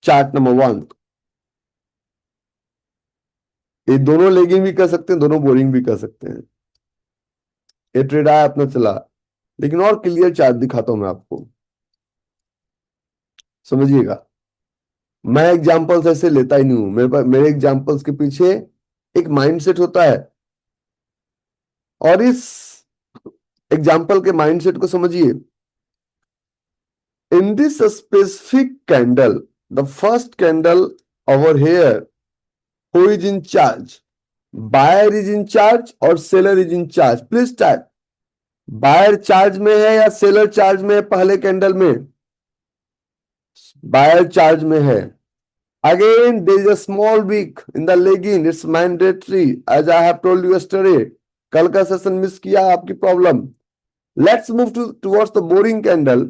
चार्ट नंबर 1, ये दोनों लेगिंग भी कर सकते हैं, दोनों बोरिंग भी कर सकते हैं। ये ट्रेड आया अपना चला, लेकिन और क्लियर चार्ट दिखाता हूं मैं आपको, समझिएगा। मैं एग्जांपल्स ऐसे लेता ही नहीं हूं, मेरे पास मेरे एग्जांपल्स के पीछे एक माइंडसेट होता है, और इस एग्जाम्पल के माइंडसेट को समझिए। In this specific candle, the first candle over here, who is in charge, buyer is in charge और seller is in charge. Please type, buyer charge में है या सेलर चार्ज में है पहले कैंडल में, बायर चार्ज में है। Again, there is a small wick in the legging. It's mandatory, as I have told you yesterday. कल का सेशन मिस किया आपकी problem. Let's move towards the boring candle,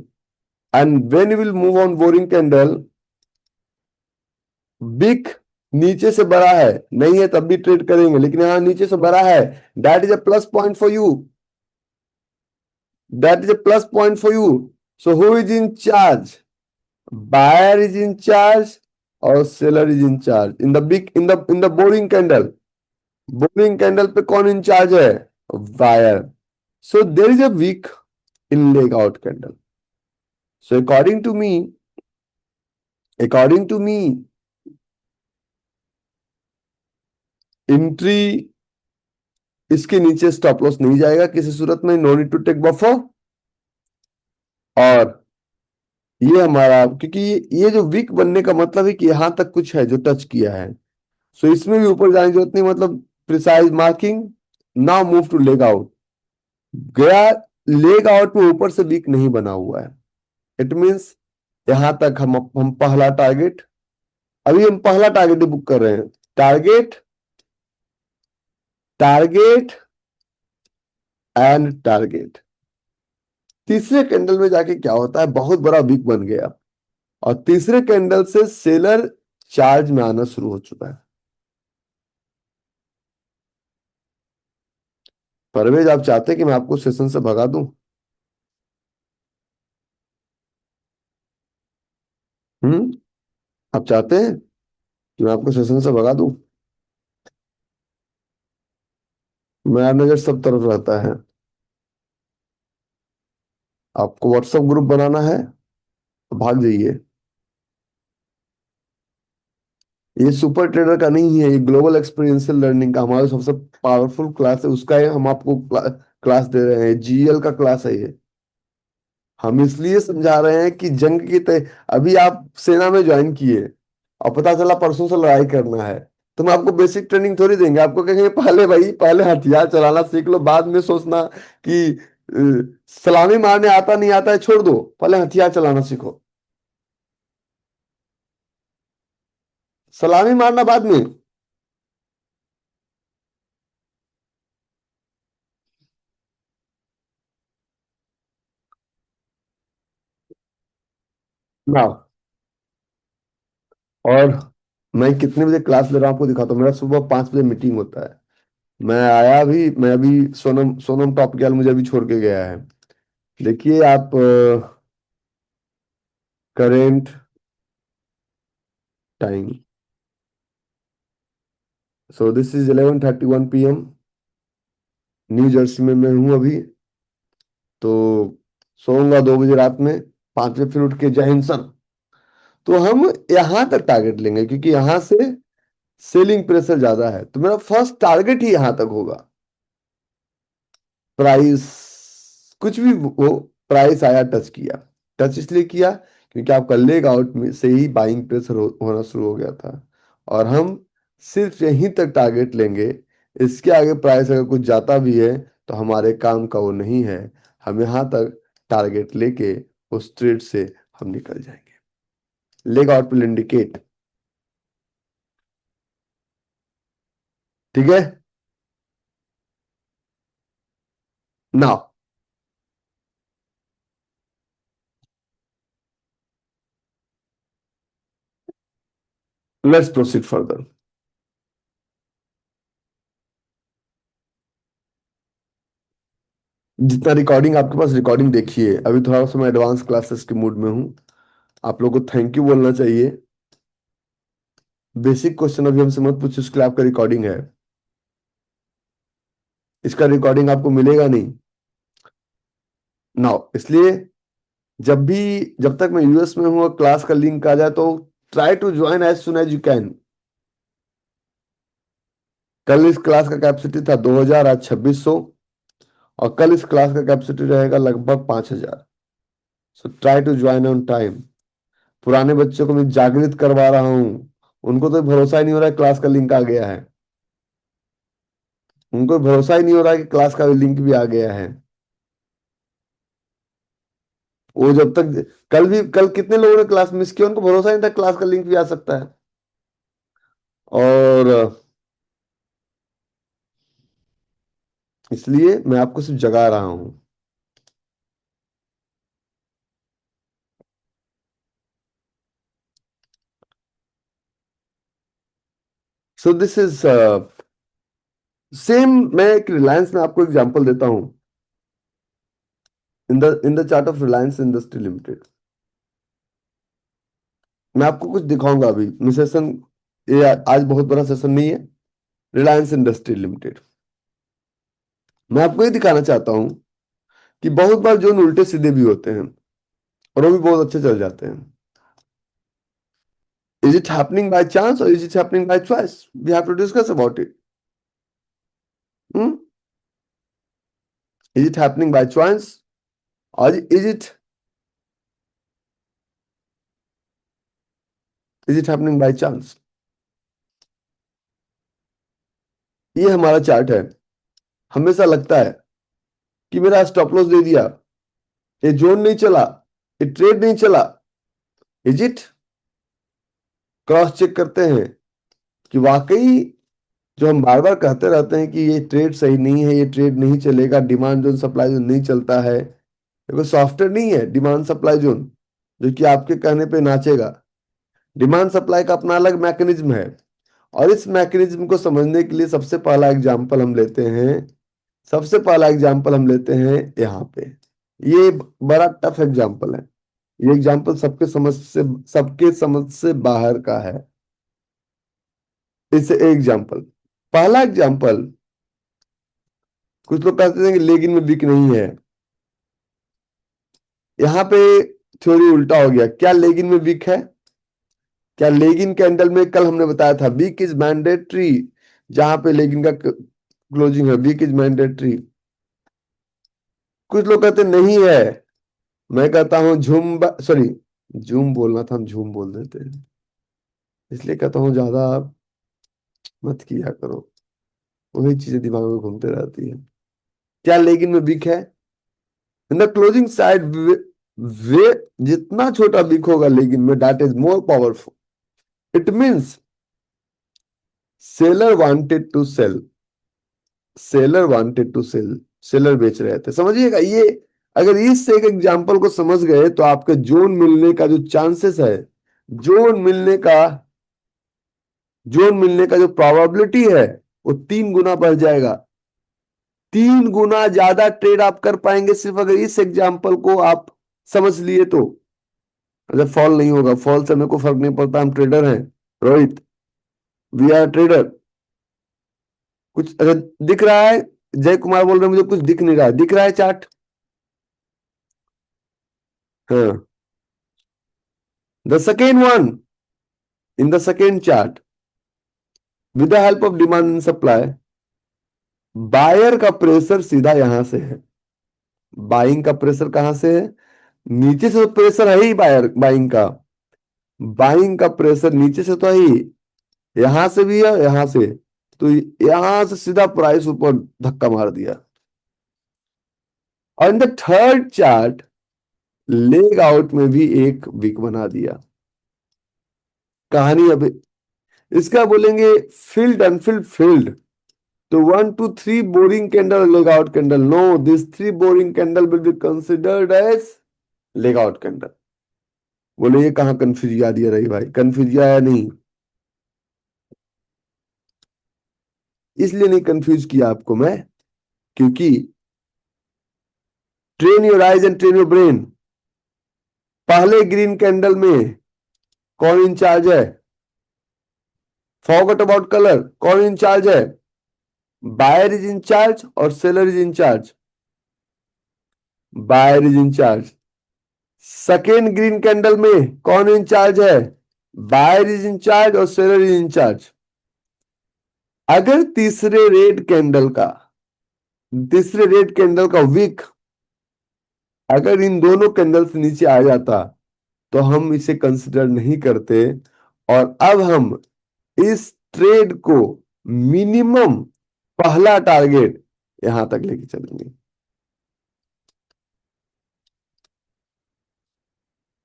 and when we will move on boring candle, wick नीचे से बड़ा है, नहीं है तब भी ट्रेड करेंगे, लेकिन यहां नीचे से बड़ा है, that is a plus point for you, that is a plus point for you. So who is in charge? Buyer is in charge और seller is in charge in the big in the boring candle. Boring candle पे कौन in charge है, buyer. So there is a wick in leg out candle. So according to me entry इसके नीचे stop loss नहीं जाएगा किसी सूरत में, no need to take buffer. और ये हमारा, क्योंकि ये जो वीक बनने का मतलब है कि यहां तक कुछ है जो टच किया है, सो इसमें भी ऊपर जाने की जरूरत नहीं, मतलब precise marking. Now move to leg out, गया लेग आउट में ऊपर से वीक नहीं बना हुआ है, इट मीन्स यहां तक हम पहला टारगेट, अभी हम पहला टारगेट बुक कर रहे हैं। Target, target and target. तीसरे कैंडल में जाके क्या होता है, बहुत बड़ा वीक बन गया, और तीसरे कैंडल से सेलर चार्ज में आना शुरू हो चुका है। परवेज, आप चाहते हैं कि मैं आपको सेशन से भगा दूं? हम्म? आप चाहते हैं कि मैं आपको सेशन से भगा दूं? मेरा नजर सब तरफ रहता है। आपको व्हाट्सएप ग्रुप बनाना है तो भाग जाइए। ये सुपर ट्रेडर का नहीं है, ये ग्लोबल एक्सपीरियंशियल लर्निंग का हमारा सबसे पावरफुल क्लास है, उसका हम आपको क्लास दे रहे हैं, जीएल का क्लास है ये। हम इसलिए समझा रहे हैं कि जंग की अभी आप सेना में ज्वाइन किए और पता चला परसों से लड़ाई करना है, तो हम आपको बेसिक ट्रेनिंग थोड़ी देंगे, आपको कहेंगे पहले भाई पहले हथियार चलाना सीख लो, बाद में सोचना कि सलामी मारने आता नहीं आता है छोड़ दो, पहले हथियार चलाना सीखो। सलामी मारना बाद में। ना। और मैं कितने बजे क्लास ले रहा हूँ आपको दिखाता हूँ, मेरा सुबह 5 बजे मीटिंग होता है। मैं अभी सोनम सोनम टॉप गया, मुझे अभी छोड़ के गया है। देखिए आप current time, so this is 11:31 PM। New Jersey में मैं हूँ अभी। तो सोऊंगा 2 बजे रात में, 5 बजे फिर उठ के जय हिंद सर। तो हम यहाँ तक टारगेट लेंगे क्योंकि यहाँ से सेलिंग प्रेशर ज्यादा है, तो मेरा फर्स्ट टारगेट ही यहाँ तक होगा। प्राइस कुछ भी वो, प्राइस आया टच किया। टच इसलिए किया क्योंकि आपका लेग आउट में से ही बाइंग प्रेशर होना शुरू हो गया था, और हम सिर्फ यहीं तक टारगेट लेंगे। इसके आगे प्राइस अगर कुछ जाता भी है तो हमारे काम का वो नहीं है। हम यहाँ तक टारगेट लेके उस ट्रेड से हम निकल जाएंगे। Leg out will indicate. ठीक है। Now let's proceed further. जितना रिकॉर्डिंग आपके पास, रिकॉर्डिंग देखिए। अभी थोड़ा सा मैं एडवांस क्लासेस के मूड में हूँ। आप लोगों को थैंक यू बोलना चाहिए। बेसिक क्वेश्चन अभी हमसे मत पूछिए, उसके लिए आपका रिकॉर्डिंग है। इसका रिकॉर्डिंग आपको मिलेगा नहीं। नाउ इसलिए जब भी, जब तक मैं यूएस में हूँ और क्लास का लिंक आ जाए तो try to join as soon as you can. कल इस क्लास का कैपेसिटी था 2000, आज 2600, और कल इस क्लास का कैपेसिटी रहेगा लगभग 5000। So try to join on time. पुराने बच्चों को मैं जागृत करवा रहा हूँ, उनको तो भरोसा ही नहीं हो रहा है क्लास का लिंक आ गया है। उनको भरोसा ही नहीं हो रहा है कि क्लास का लिंक भी आ गया है। वो जब तक, कल कितने लोगों ने क्लास मिस किया, उनको भरोसा नहीं था क्लास का लिंक भी आ सकता है। और इसलिए मैं आपको सिर्फ जगा रहा हूं। सो दिस इज सेम। मैं एक रिलायंस में आपको एग्जांपल देता हूं। इन the chart of Reliance industry limited, मैं आपको कुछ दिखाऊंगा अभी। मैं सेशन, ये आज बहुत बड़ा सेशन नहीं है। रिलायंस इंडस्ट्री लिमिटेड, मैं आपको ये दिखाना चाहता हूं कि बहुत बार जो उल्टे सीधे भी होते हैं और वो भी बहुत अच्छे चल जाते हैं। Is it happening by chance or is it happening by choice? We have to discuss about it. Hmm? Is it happening by choice or is it happening by chance? ये हमारा चार्ट है। हमेशा लगता है कि मेरा स्टॉप लॉस दे दिया, ये जोन नहीं चला, ये ट्रेड नहीं चला। Is it? क्रॉस चेक करते हैं कि वाकई जो हम बार बार कहते रहते हैं कि ये ट्रेड सही नहीं है, ये ट्रेड नहीं चलेगा, डिमांड जोन सप्लाई जोन नहीं चलता है। देखो सॉफ्टवेयर नहीं है डिमांड सप्लाई जोन जो कि आपके कहने पे नाचेगा। डिमांड सप्लाई का अपना अलग मैकेनिज्म है। और इस मैकेनिज्म को समझने के लिए सबसे पहला एग्जाम्पल हम लेते हैं, सबसे पहला एग्जाम्पल हम लेते हैं यहाँ पे। ये बड़ा टफ एग्जाम्पल है। ये एग्जाम्पल सबके समझ से बाहर का है। इससे एग्जाम्पल, पहला एग्जाम्पल, कुछ लोग कहते हैं कि लेगिन में वीक नहीं है। यहाँ पे थ्योरी उल्टा हो गया। क्या लेगिन में वीक है? क्या लेगिन कैंडल में कल हमने बताया था वीक इज मैंडेटरी, जहां पे लेगिन का क्लोजिंग है वीक इज मैंडेटरी। कुछ लोग कहते नहीं है। मैं कहता हूं झूम, सॉरी झूम बोलना था, हम झूम बोल देते हैं। इसलिए कहता हूं ज्यादा मत किया करो, वही चीजें दिमाग में घूमते रहती है। क्या लेगिन में वीक है? In the closing side way जितना छोटा वीक होगा लेगिन में, that is more powerful. It means seller wanted to sell, seller wanted to sell, seller बेच रहे थे। समझिएगा ये, अगर इस एक एग्जांपल को समझ गए तो आपके जोन मिलने का जो चांसेस है, जोन मिलने का जोन मिलने का जो प्रोबेबिलिटी है, वो 3 गुना बढ़ जाएगा। 3 गुना ज्यादा ट्रेड आप कर पाएंगे सिर्फ अगर इस एग्जाम्पल को आप समझ लिए तो। अगर फॉल नहीं होगा, फॉल से मेरे को फर्क नहीं पड़ता, हम ट्रेडर हैं रोहित, वी आर ट्रेडर। कुछ अगर दिख रहा है, जय कुमार बोल रहे हैं मुझे कुछ दिख नहीं रहा है, दिख रहा है चार्ट? हाँ। The second one, in the second chart, with the help of demand and supply, buyer का प्रेशर सीधा यहां से है। बाइंग का प्रेशर कहां से है? नीचे से तो प्रेशर है ही, बायर बाइंग का, बाइंग का प्रेशर नीचे से तो है ही, यहां से भी है, यहां से। तो यहां से सीधा प्राइस ऊपर धक्का मार दिया। और in the third chart, leg out में भी एक वीक बना दिया। कहानी अभी इसका बोलेंगे फील्ड अनफिल्ड फील्ड। तो 1 2 3 boring candle, leg out candle, no, this 3 boring candle will be considered as leg out candle. बोले ये कहाँ कंफ्यूजिया दिया रही भाई, कंफ्यूजिया है नहीं, इसलिए नहीं कंफ्यूज किया आपको मैं, क्योंकि train your eyes and train your brain. पहले ग्रीन कैंडल में कौन इंचार्ज है? फॉरगेट अबाउट कलर, कौन इंचार्ज है? बायर इज इंचार्ज और seller is in charge. Buyer is in charge. Second green candle में कौन इंचार्ज है? बायर इज इंचार्ज और सेलर इज इंचार्ज। अगर तीसरे रेड कैंडल का विक अगर इन दोनों कैंडल से नीचे आ जाता तो हम इसे कंसिडर नहीं करते। और अब हम इस ट्रेड को मिनिमम, पहला टारगेट यहां तक लेके चलेंगे,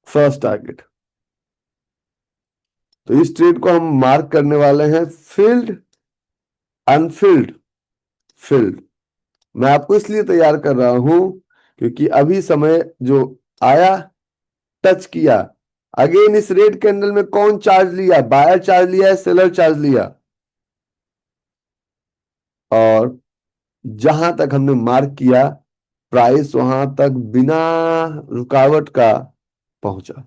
फर्स्ट टारगेट। तो इस ट्रेड को हम मार्क करने वाले हैं फील्ड अनफील्ड फील्ड। मैं आपको इसलिए तैयार कर रहा हूं क्योंकि अभी समय जो आया, टच किया, अगेन इस रेड कैंडल में कौन चार्ज लिया? बायर चार्ज लिया है, सेलर चार्ज लिया। और जहां तक हमने मार्क किया, प्राइस वहां तक बिना रुकावट का पहुंचा।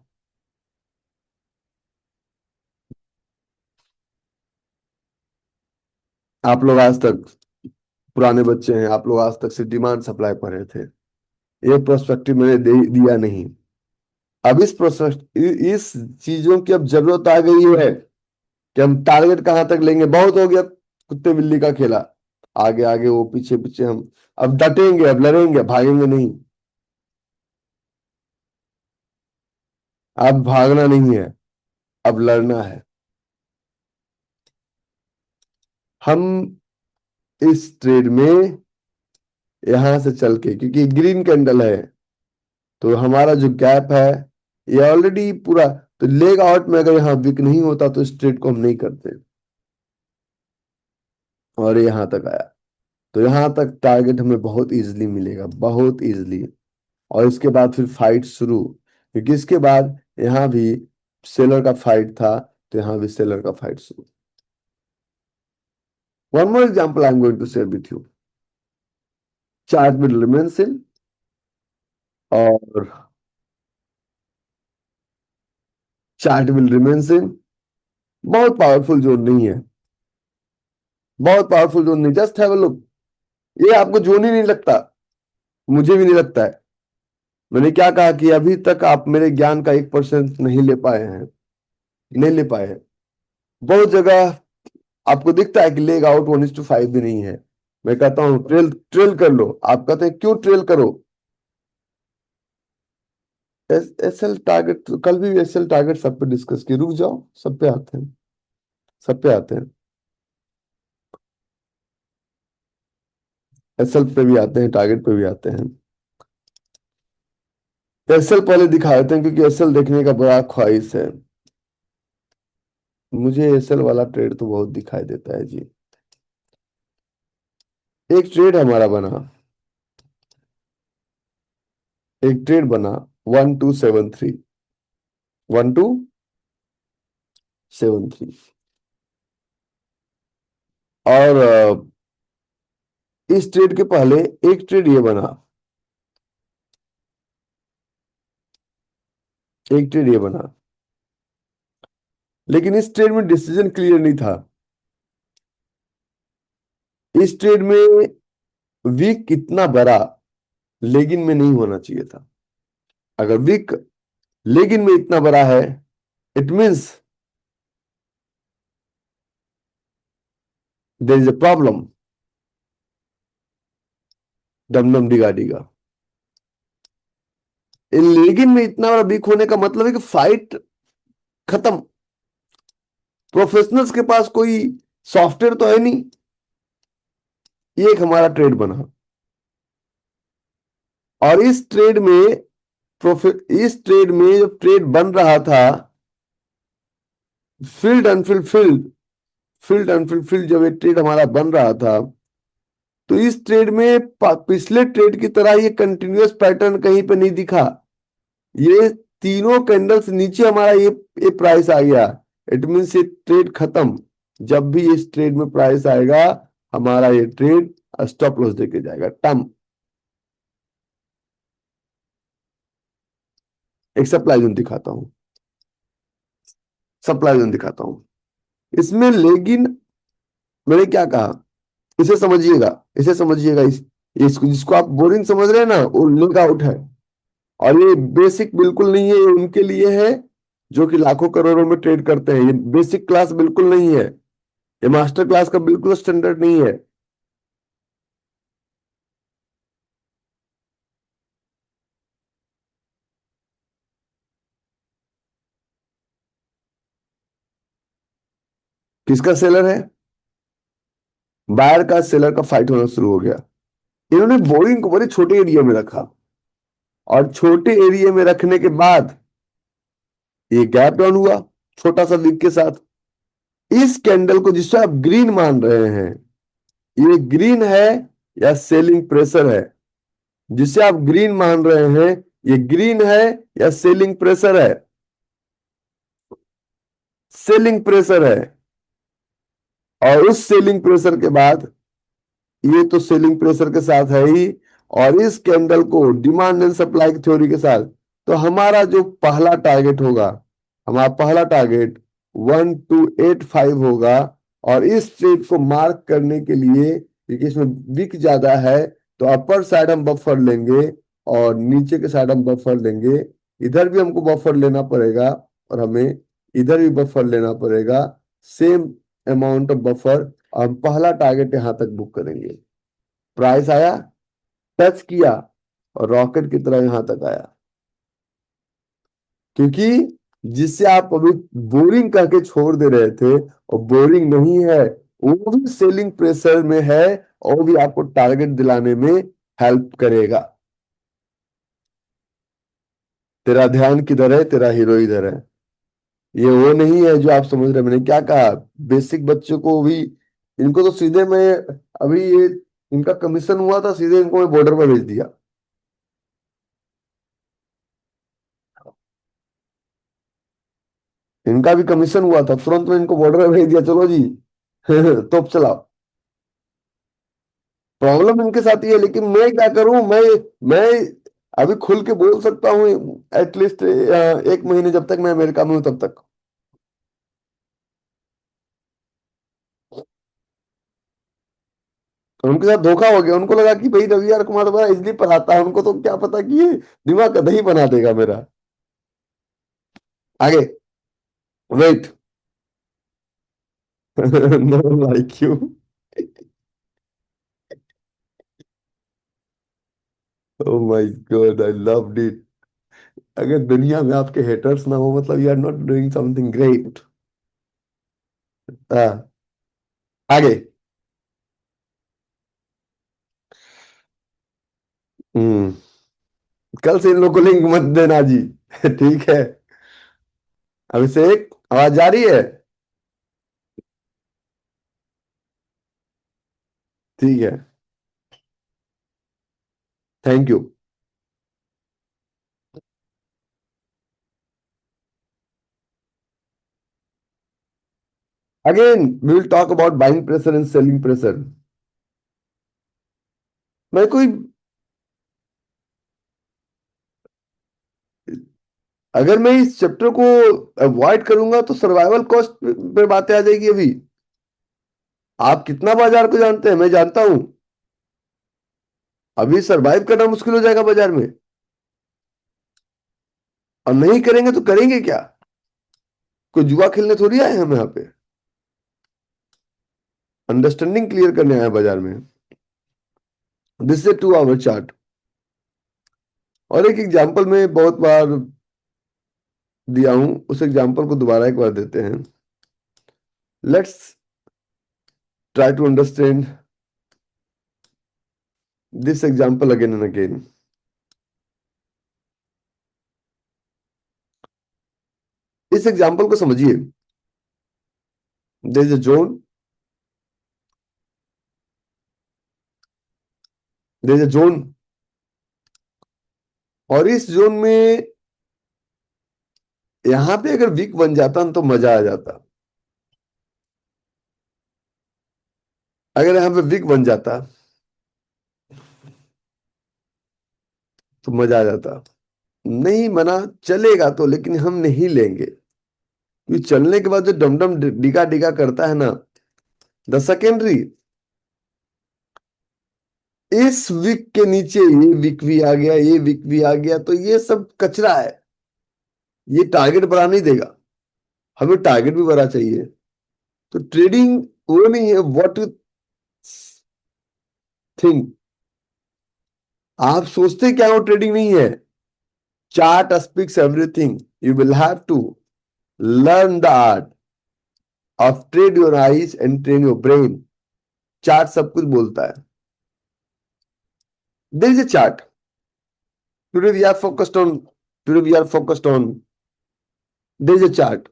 आप लोग आज तक पुराने बच्चे हैं, आप लोग आज तक सिर्फ डिमांड सप्लाई पढ़े थे, ये प्रोस्पेक्टिव मैंने दिया नहीं। अब इस चीजों की अब जरूरत आ गई है कि हम टारगेट कहां तक लेंगे। बहुत हो गया कुत्ते बिल्ली का खेला, आगे आगे वो पीछे पीछे, हम अब डटेंगे, अब लड़ेंगे, भागेंगे नहीं। अब भागना नहीं है, अब लड़ना है। हम इस ट्रेड में यहां से चल के, क्योंकि ग्रीन कैंडल है, तो हमारा जो गैप है ये ऑलरेडी पूरा, तो लेग आउट में अगर यहाँ विक नहीं होता तो इस ट्रेड को हम नहीं करते। और ये यहाँ तक आया। तो यहाँ तक टारगेट हमें बहुत इजीली मिलेगा, बहुत इजीली। और इसके बाद फिर फाइट शुरू, क्योंकि इसके बाद यहाँ भी सेलर का फाइट था, तो यहाँ भी सेलर का फाइट शुरू। One more example I am going to share with you. Chart will remain same, और चार्ट विल रिमेन सेम। बहुत पावरफुल जोन नहीं है, बहुत पावरफुल जोन नहीं, जस्ट हैव अ लुक। ये आपको जोन ही नहीं लगता, मुझे भी नहीं लगता है। मैंने क्या कहा कि अभी तक आप मेरे ज्ञान का 1% नहीं ले पाए हैं, नहीं ले पाए हैं। बहुत जगह आपको दिखता है कि लेग आउट 1:5 भी नहीं है। मैं कहता हूं ट्रेल ट्रेल कर लो, आप कहते हैं क्यों ट्रेल करो। एसएल टारगेट, कल भी एसएल टारगेट सब पे डिस्कस किए, रुक जाओ, सब पे आते हैं, सब पे आते हैं, एसएल पे भी आते हैं, टारगेट पे भी आते हैं। एसएल पहले दिखा देते हैं, क्योंकि एसएल देखने का बड़ा ख्वाहिश है मुझे। एसएल वाला ट्रेड तो बहुत दिखाई देता है जी। एक ट्रेड हमारा बना, एक ट्रेड बना 1273, 1273। और इस ट्रेड के पहले एक ट्रेड ये बना, एक ट्रेड ये बना, लेकिन इस ट्रेड में डिसीजन क्लियर नहीं था। इस ट्रेड में वीक कितना बड़ा लेगिन में नहीं होना चाहिए था। अगर वीक लेगिन में इतना बड़ा है, it means there is a problem. डम डम डिगा डिगा। लेगिन में इतना बड़ा वीक होने का मतलब है कि फाइट खत्म। प्रोफेशनल्स के पास कोई सॉफ्टवेयर तो है नहीं। ये एक हमारा ट्रेड बना, और इस ट्रेड में इस ट्रेड में जब ट्रेड बन रहा था, फील्ड अनफुलफिल्ड, फील्ड अनफुलफिल्ड जब ये ट्रेड हमारा बन रहा था, तो इस ट्रेड में पिछले ट्रेड की तरह ये कंटिन्यूअस पैटर्न कहीं पे नहीं दिखा। ये तीनों कैंडल्स नीचे हमारा ये प्राइस आ गया। इट मीन्स ये ट्रेड खत्म। जब भी इस ट्रेड में प्राइस आएगा, हमारा ये ट्रेड स्टॉप लॉस देके जाएगा टर्म। एक सप्लाई जोन दिखाता हूं, सप्लाई जोन दिखाता हूं। इसमें लेकिन मैंने क्या कहा, इसे समझिएगा, इसे समझिएगा। इसको जिसको आप बोरिंग समझ रहे हैं ना, वो लेग आउट है। और ये बेसिक बिल्कुल नहीं है, ये उनके लिए है जो कि लाखों करोड़ों में ट्रेड करते हैं। ये बेसिक क्लास बिल्कुल नहीं है, ये मास्टर क्लास का बिल्कुल स्टैंडर्ड नहीं है। किसका सेलर है? बायर का सेलर का फाइट होना शुरू हो गया। इन्होंने बोरिंग को बड़े छोटे एरिया में रखा, और छोटे एरिया में रखने के बाद ये गैप डाउन हुआ छोटा सा विक के साथ। इस कैंडल को जिससे आप ग्रीन मान रहे हैं, ये ग्रीन है या सेलिंग प्रेशर है? जिसे आप ग्रीन मान रहे हैं, ये ग्रीन है या सेलिंग प्रेशर है? सेलिंग प्रेशर है। और उस सेलिंग प्रेशर के बाद, ये तो सेलिंग प्रेशर के साथ है ही, और इस कैंडल को डिमांड एंड सप्लाई की थ्योरी के साथ, तो हमारा जो पहला टारगेट होगा, हमारा पहला टारगेट 1285 होगा। और इस ट्रेड को मार्क करने के लिए, क्योंकि इसमें विक ज्यादा है, तो अपर साइड हम बफर लेंगे और नीचे के साइड हम बफर लेंगे। इधर भी हमको बफर लेना पड़ेगा, और हमें इधर भी बफर लेना पड़ेगा, सेम अमाउंट ऑफ बफर। हम पहला टारगेट यहां तक बुक करेंगे। प्राइस आया, टच किया, और रॉकेट की तरह यहां तक आया। क्योंकि जिससे आप अभी बोरिंग करके छोड़ दे रहे थे, और बोरिंग नहीं है, वो भी सेलिंग प्रेशर में है, और वो भी आपको टारगेट दिलाने में हेल्प करेगा। तेरा ध्यान किधर है, तेरा हीरो इधर है। ये वो नहीं है जो आप समझ रहे हैं। मैंने क्या कहा, बेसिक बच्चों को भी इनको तो सीधे मैं, अभी ये इनका कमीशन हुआ था, सीधे इनको मैं बॉर्डर पर भेज दिया। इनका भी कमीशन हुआ था, तुरंत मैं इनको बॉर्डर पर भेज दिया, चलो जी तोप चलाओ। प्रॉब्लम इनके साथ ही है, लेकिन मैं क्या करूं, मैं अभी खुल के बोल सकता हूँ एटलीस्ट 1 महीने, जब तक मैं अमेरिका में हूं तब तक। तो उनके साथ धोखा हो गया, उनको लगा कि भाई रविवार कुमार बड़ा इजली पढ़ाता है, उनको तो क्या पता कि ये दिमाग का दही बना देगा मेरा। आगे, wait no like you. Oh my God, I loved it. अगर दुनिया में आपके हेटर्स ना हो, मतलब you are not doing something great. हाँ, आगे। हम्म। कल से इन लोग को लिंक मत देना जी ठीक है। अभिषेक, आवाज जा रही है? ठीक है, thank you. Again we will talk about buying pressure and selling pressure. मैं कोई, अगर मैं इस चैप्टर को अवॉइड करूंगा तो सर्वाइवल कॉस्ट पे बातें आ जाएगी अभी। आप कितना बाजार को जानते हैं, मैं जानता हूं। अभी सरवाइव करना मुश्किल हो जाएगा बाजार में। और नहीं करेंगे तो करेंगे क्या? कोई जुआ खेलने थोड़ी आए हम यहाँ पे। अंडरस्टैंडिंग क्लियर करने आए बाजार में। This is 2 our chart. और एक एग्जांपल मैं बहुत बार दिया हूं, उस एग्जांपल को दोबारा एक बार देते हैं। Let's try to understand this example again and again. इस एग्जांपल को समझिए। There is a zone, there is a zone, और इस जोन में यहां पे अगर वीक बन जाता ना तो मजा आ जाता। अगर यहां पे वीक बन जाता तो मजा आ जाता। नहीं मना, चलेगा तो, लेकिन हम नहीं लेंगे। क्योंकि चलने के बाद जो डमडम डिगा डिगा करता है ना, द सेकेंडरी, इस वीक के नीचे ये वीक भी आ गया, ये वीक भी आ गया, तो ये सब कचरा है। ये टारगेट बढ़ा नहीं देगा। हमें टारगेट भी बढ़ा चाहिए। तो ट्रेडिंग वो नहीं है व्हाट यू थिंक। आप सोचते क्या हो, ट्रेडिंग नहीं है। Chart speaks everything. You will have to learn the art of trade your eyes and train your brain. Chart सब कुछ बोलता है। There is a chart. Today we are focused on, today we are focused on, there is a chart.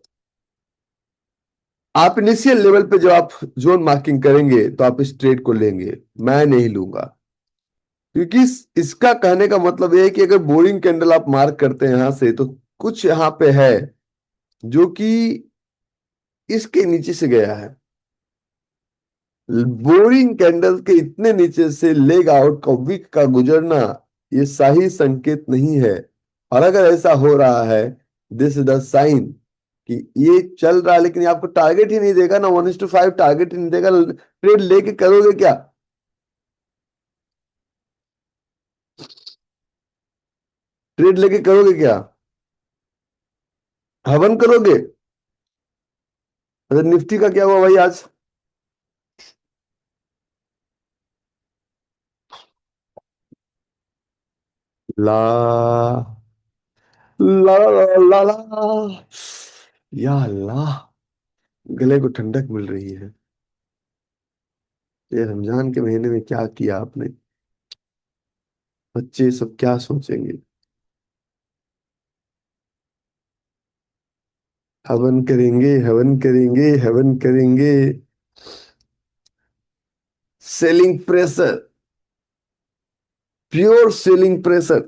आप initial level पे जब आप zone marking करेंगे तो आप इस ट्रेड को लेंगे, मैं नहीं लूंगा। क्योंकि इसका कहने का मतलब ये है कि अगर बोरिंग कैंडल आप मार्क करते हैं यहां से, तो कुछ यहां पे है जो कि इसके नीचे से गया है। बोरिंग कैंडल के इतने नीचे से लेग आउट का वीक का गुजरना, ये सही संकेत नहीं है। और अगर ऐसा हो रहा है, दिस इज द साइन कि ये चल रहा है, लेकिन ये आपको टारगेट ही नहीं देगा ना, 1:5 टारगेट ही नहीं देगा। ट्रेड लेके करोगे क्या? ट्रेड लेके करोगे क्या? हवन करोगे? अरे निफ्टी का क्या हुआ भाई आज? ला ला ला ला ला, या अल्लाह, गले को ठंडक मिल रही है। ये रमजान के महीने में क्या किया आपने? बच्चे सब क्या सोचेंगे? हवन करेंगे, हवन करेंगे, हवन करेंगे। Selling pressure, pure selling pressure.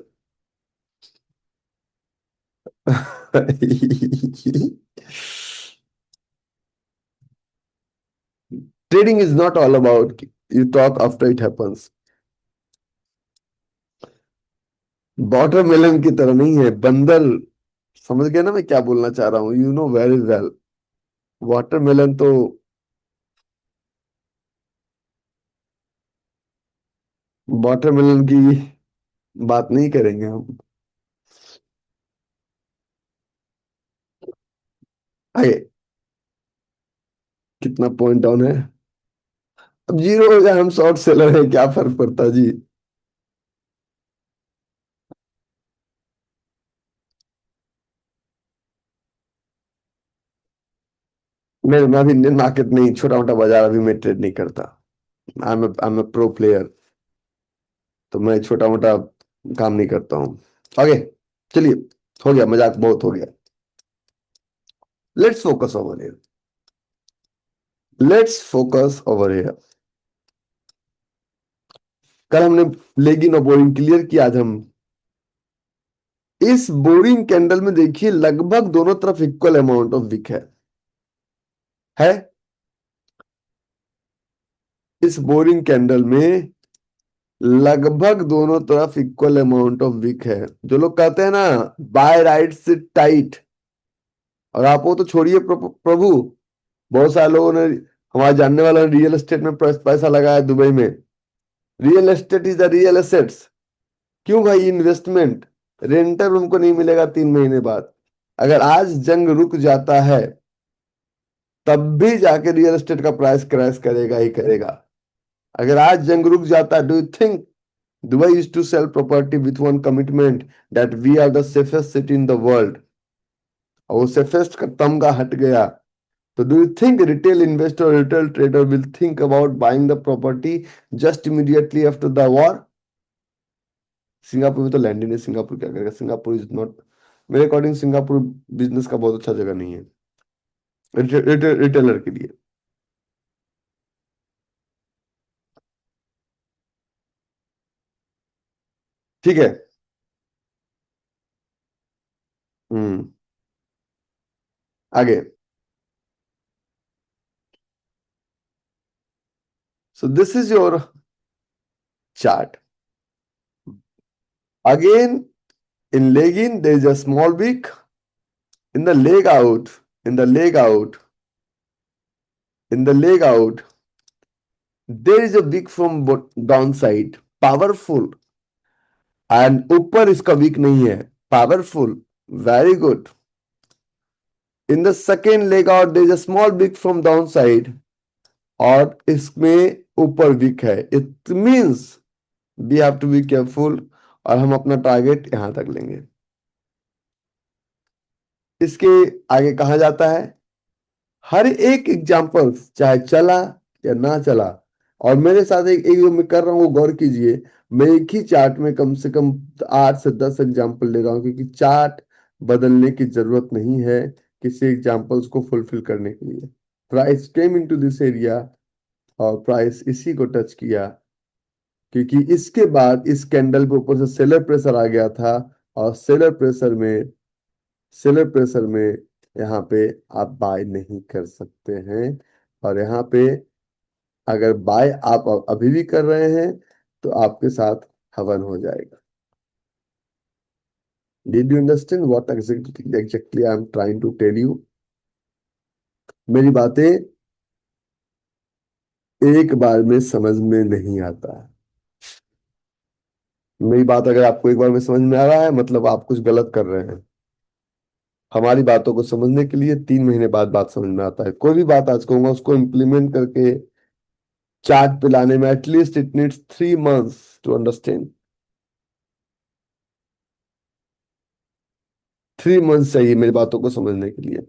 Trading is not all about you talk after it happens. Watermelon की तरह नहीं है बंदर। समझ गया ना मैं क्या बोलना चाह रहा हूँ, you know very well. Watermelon तो, वाटरमेलन की बात नहीं करेंगे हम। आगे, कितना पॉइंट डाउन है? अब जीरो हो जाए, हम शॉर्ट सेलर हैं, क्या फर्क पड़ता है जी। मैं अभी इंडियन मार्केट नहीं, छोटा मोटा बाजार अभी मैं ट्रेड नहीं करता। आई एम प्रो प्लेयर, तो मैं छोटा मोटा काम नहीं करता हूँ। आगे चलिए, हो गया मजाक, बहुत हो गया। Let's focus over here, let's focus over here. कल हमने लेगिन और बोरिंग क्लियर किया, आज हम इस बोरिंग कैंडल में देखिए लगभग दोनों तरफ इक्वल अमाउंट ऑफ विक है। इस बोरिंग कैंडल में लगभग दोनों तरफ इक्वल अमाउंट ऑफ विक है। जो लोग कहते हैं ना बाय राइट सिट टाइट, और आप वो तो छोड़िए प्रभु, बहुत सारे लोगों ने, हमारे जानने वालों ने रियल एस्टेट में पैसा लगाया दुबई में। Real estate is the real assets. क्यों भाई? इन्वेस्टमेंट, रेंटल उनको नहीं मिलेगा 3 महीने बाद। अगर आज जंग रुक जाता है तब भी जाके रियल एस्टेट का प्राइस क्रैश करेगा ही करेगा। अगर आज जंग रुक जाता है, do you think Dubai used to sell property with one commitment that we are the safest city in the world, और वो सेफेस्ट का तमगा हट गया, तो do you think retail investor, retail trader will think about buying the property just immediately after the war? Singapore में तो land ही नहीं, सिंगापुर क्या करेगा? सिंगापुर इज नॉट, मेरे अकॉर्डिंग सिंगापुर बिजनेस का बहुत अच्छा जगह नहीं है रिटेलर के लिए। ठीक है। हम्म। आगे, सो this is your chart. Again, in leg in there is a small wick, in the leg out, in the leg out, in the leg out there is a wick from downside, powerful, and ऊपर इसका wick नहीं है, powerful, very good. In the second leg out there is a small wick from downside, और इसमें ऊपर wick है, it means we have to be careful, और हम अपना टारगेट यहां तक लेंगे। इसके आगे कहा जाता है, हर एक एग्जाम्पल चाहे चला या ना चला, और मेरे साथ एक एक जो मैं कर रहा हूँ वो गौर कीजिए, मैं एक ही चार्ट में कम से कम 8 से 10 एग्जाम्पल ले रहा हूँ, क्योंकि चार्ट बदलने की जरूरत नहीं है किसी एग्जाम्पल्स को फुलफिल करने के लिए। Price came into this area, और प्राइस इसी को टच किया, क्योंकि इसके बाद इस कैंडल के ऊपर से सेलर प्रेशर आ गया था, और सेलर प्रेशर में यहाँ पे आप बाय नहीं कर सकते हैं। और यहाँ पे अगर बाय आप अभी भी कर रहे हैं तो आपके साथ हवन हो जाएगा। Did you understand what exactly I am trying to tell you? मेरी बातें एक बार में समझ में नहीं आता है। मेरी बात अगर आपको एक बार में समझ में आ रहा है, मतलब आप कुछ गलत कर रहे हैं। हमारी बातों को समझने के लिए 3 महीने बाद बात समझ में आता है। कोई भी बात आज कहूंगा उसको इम्प्लीमेंट करके चार्ट पे लाने में at least it needs 3 months to understand. 3 months चाहिए मेरी बातों को समझने के लिए।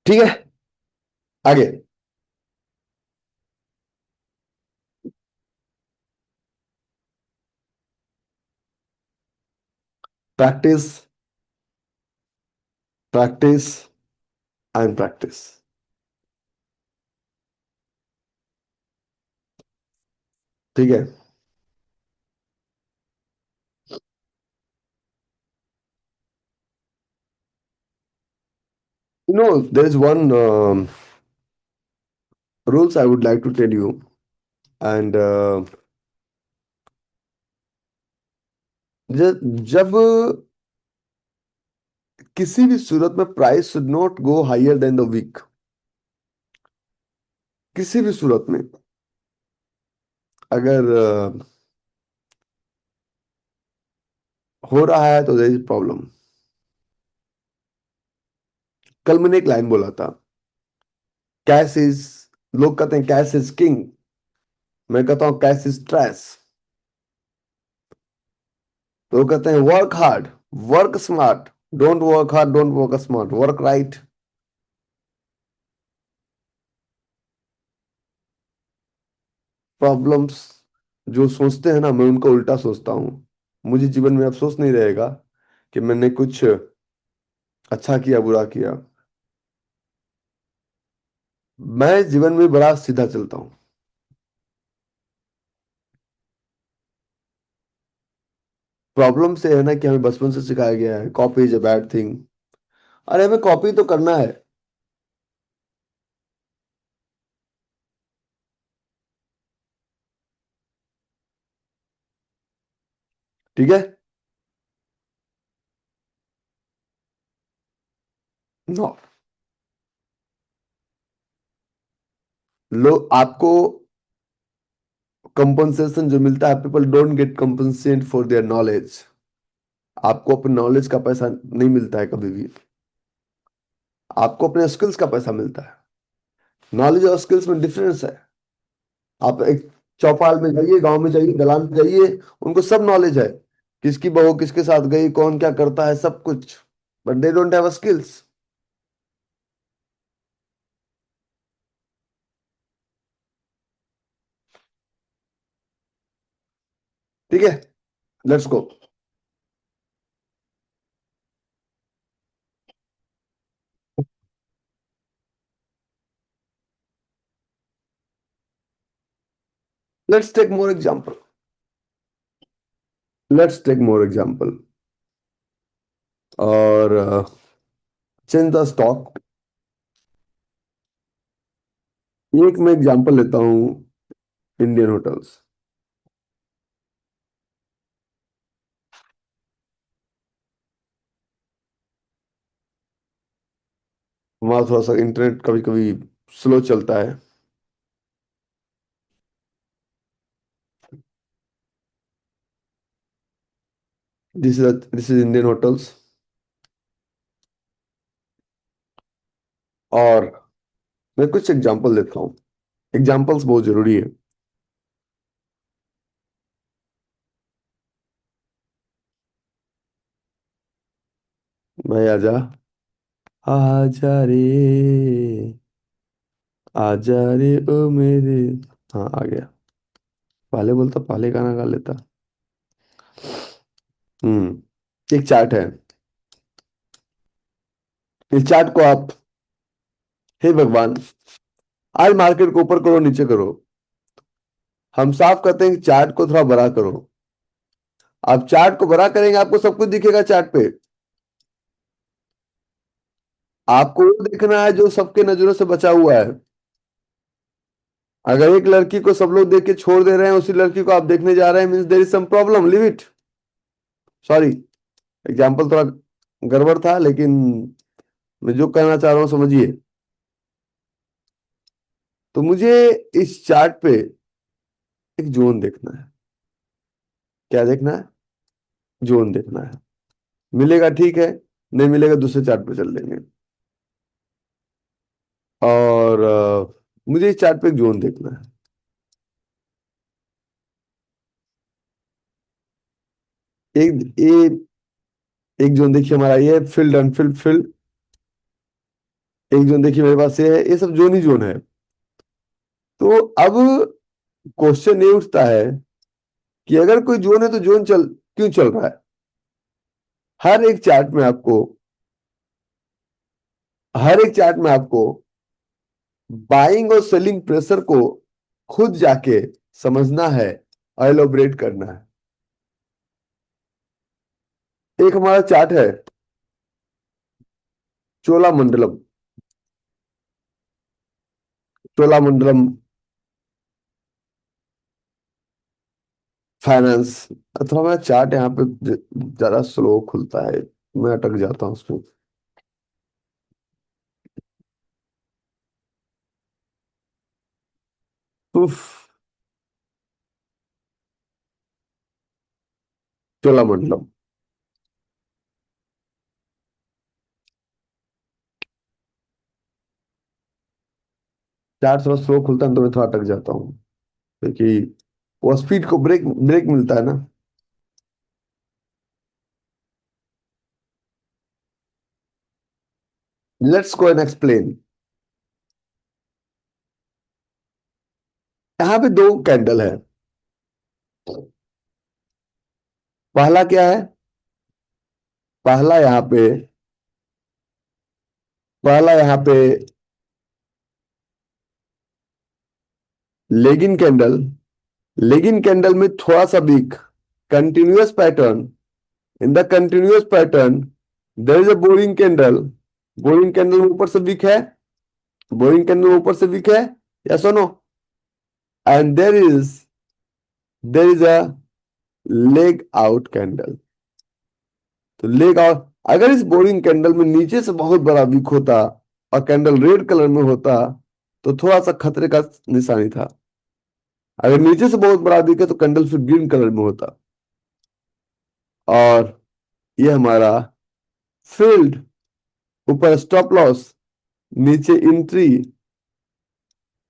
ठीक है, आगे। Practice practice and practice. ठीक है। There is one rules I would like to tell you, and जब किसी भी सूरत में price should not go higher than the wick. किसी भी सूरत में अगर हो रहा है तो देयर इज प्रॉब्लम। कल मैंने एक लाइन बोला था, कैश इज, लोग कहते हैं कैश इज किंग, मैं कहता हूं कैश इज ट्रैश। लोग कहते हैं work hard, work smart, don't work hard, don't work smart, work right. Problems जो सोचते हैं ना, मैं उनका उल्टा सोचता हूँ। मुझे जीवन में अफसोस नहीं रहेगा कि मैंने कुछ अच्छा किया बुरा किया। मैं जीवन में बड़ा सीधा चलता हूँ। प्रॉब्लम से है ना कि हमें बचपन से सिखाया गया है copy is a bad thing. अरे हमें कॉपी तो करना है। ठीक है। नो, लो आपको कंपनसेशन जो मिलता है, people don't get compensate for their knowledge. आपको अपने नॉलेज का पैसा नहीं मिलता है कभी भी। आपको अपने स्किल्स का पैसा मिलता है। नॉलेज और स्किल्स में डिफरेंस है। आप एक चौपाल में जाइए, गांव में जाइए, दलान में जाइए, उनको सब नॉलेज है, किसकी बहू किसके साथ गई, कौन क्या करता है, सब कुछ, but they don't have skills. ठीक है, let's go. Let's take more example. Let's take more example और चेंज द स्टॉक। एक मैं एग्जांपल लेता हूँ, इंडियन होटल्स। वहाँ थोड़ा सा इंटरनेट कभी कभी स्लो चलता है। This is Indian hotels. और मैं कुछ एग्जांपल देता हूँ। एग्जांपल्स बहुत जरूरी है। भाई आजा, आजा रे, आजा रे ओ मेरे। हाँ आ गया। पहले बोलता, पहले गाना गा लेता। एक चार्ट है। इस चार्ट को आप, हे भगवान, आज मार्केट को ऊपर करो नीचे करो, हम साफ कहते हैं कि चार्ट को थोड़ा बड़ा करो। आप चार्ट को बड़ा करेंगे, आपको सब कुछ दिखेगा चार्ट पे। आपको वो देखना है जो सबके नजरों से बचा हुआ है। अगर एक लड़की को सब लोग देख के छोड़ दे रहे हैं, उसी लड़की को आप देखने जा रहे हैं, means there is some problem, leave it. Sorry, example थोड़ा गड़बड़ था, लेकिन मैं जो कहना चाह रहा हूं समझिए। तो मुझे इस चार्ट पे एक जोन देखना है। क्या देखना है? जोन देखना है। मिलेगा ठीक है, नहीं मिलेगा दूसरे चार्ट पे चल लेंगे। और मुझे इस चार्ट पे एक जोन देखना है। एक एक जोन देखिए हमारा ये फील्ड अनफिल्ड फील्ड। एक जोन देखिए मेरे पास ये है, ये सब जोन ही जोन है। तो अब क्वेश्चन ये उठता है कि अगर कोई जोन है तो जोन चल क्यों चल रहा है? हर एक चार्ट में आपको हर एक चार्ट में आपको बाइंग और सेलिंग प्रेशर को खुद जाके समझना है, एलोबरेट करना है। एक हमारा चार्ट है चोलामंडलम। चोलामंडलम फाइनेंस। थोड़ा मेरा चार्ट यहाँ पे ज्यादा स्लो खुलता है, मैं अटक जाता हूँ उसमें। उफ। चोलामंडलम चार्ट थोड़ा स्लो खुलता है तो मैं थोड़ा अटक जाता हूँ, क्योंकि वो स्पीड को ब्रेक ब्रेक मिलता है ना। Let's go and explain. यहाँ पे दो कैंडल है। पहला क्या है? पहला यहाँ पे पहला यहाँ पे लेगिन कैंडल। लेगिन कैंडल में थोड़ा सा weak continuous pattern. In the continuous pattern there is a boring candle. Boring candle ऊपर से वीक है। बोरिंग कैंडल ऊपर से वीक है, या सुनो। And there is a leg out candle. तो लेग आउट, अगर इस बोरिंग कैंडल में नीचे से बहुत बड़ा वीक होता और कैंडल रेड कलर में होता तो थोड़ा सा खतरे का निशानी था। अगर नीचे से बहुत बड़ा वीक है तो कैंडल फिर ग्रीन कलर में होता। और ये हमारा फील्ड, ऊपर स्टॉप लॉस, नीचे एंट्री।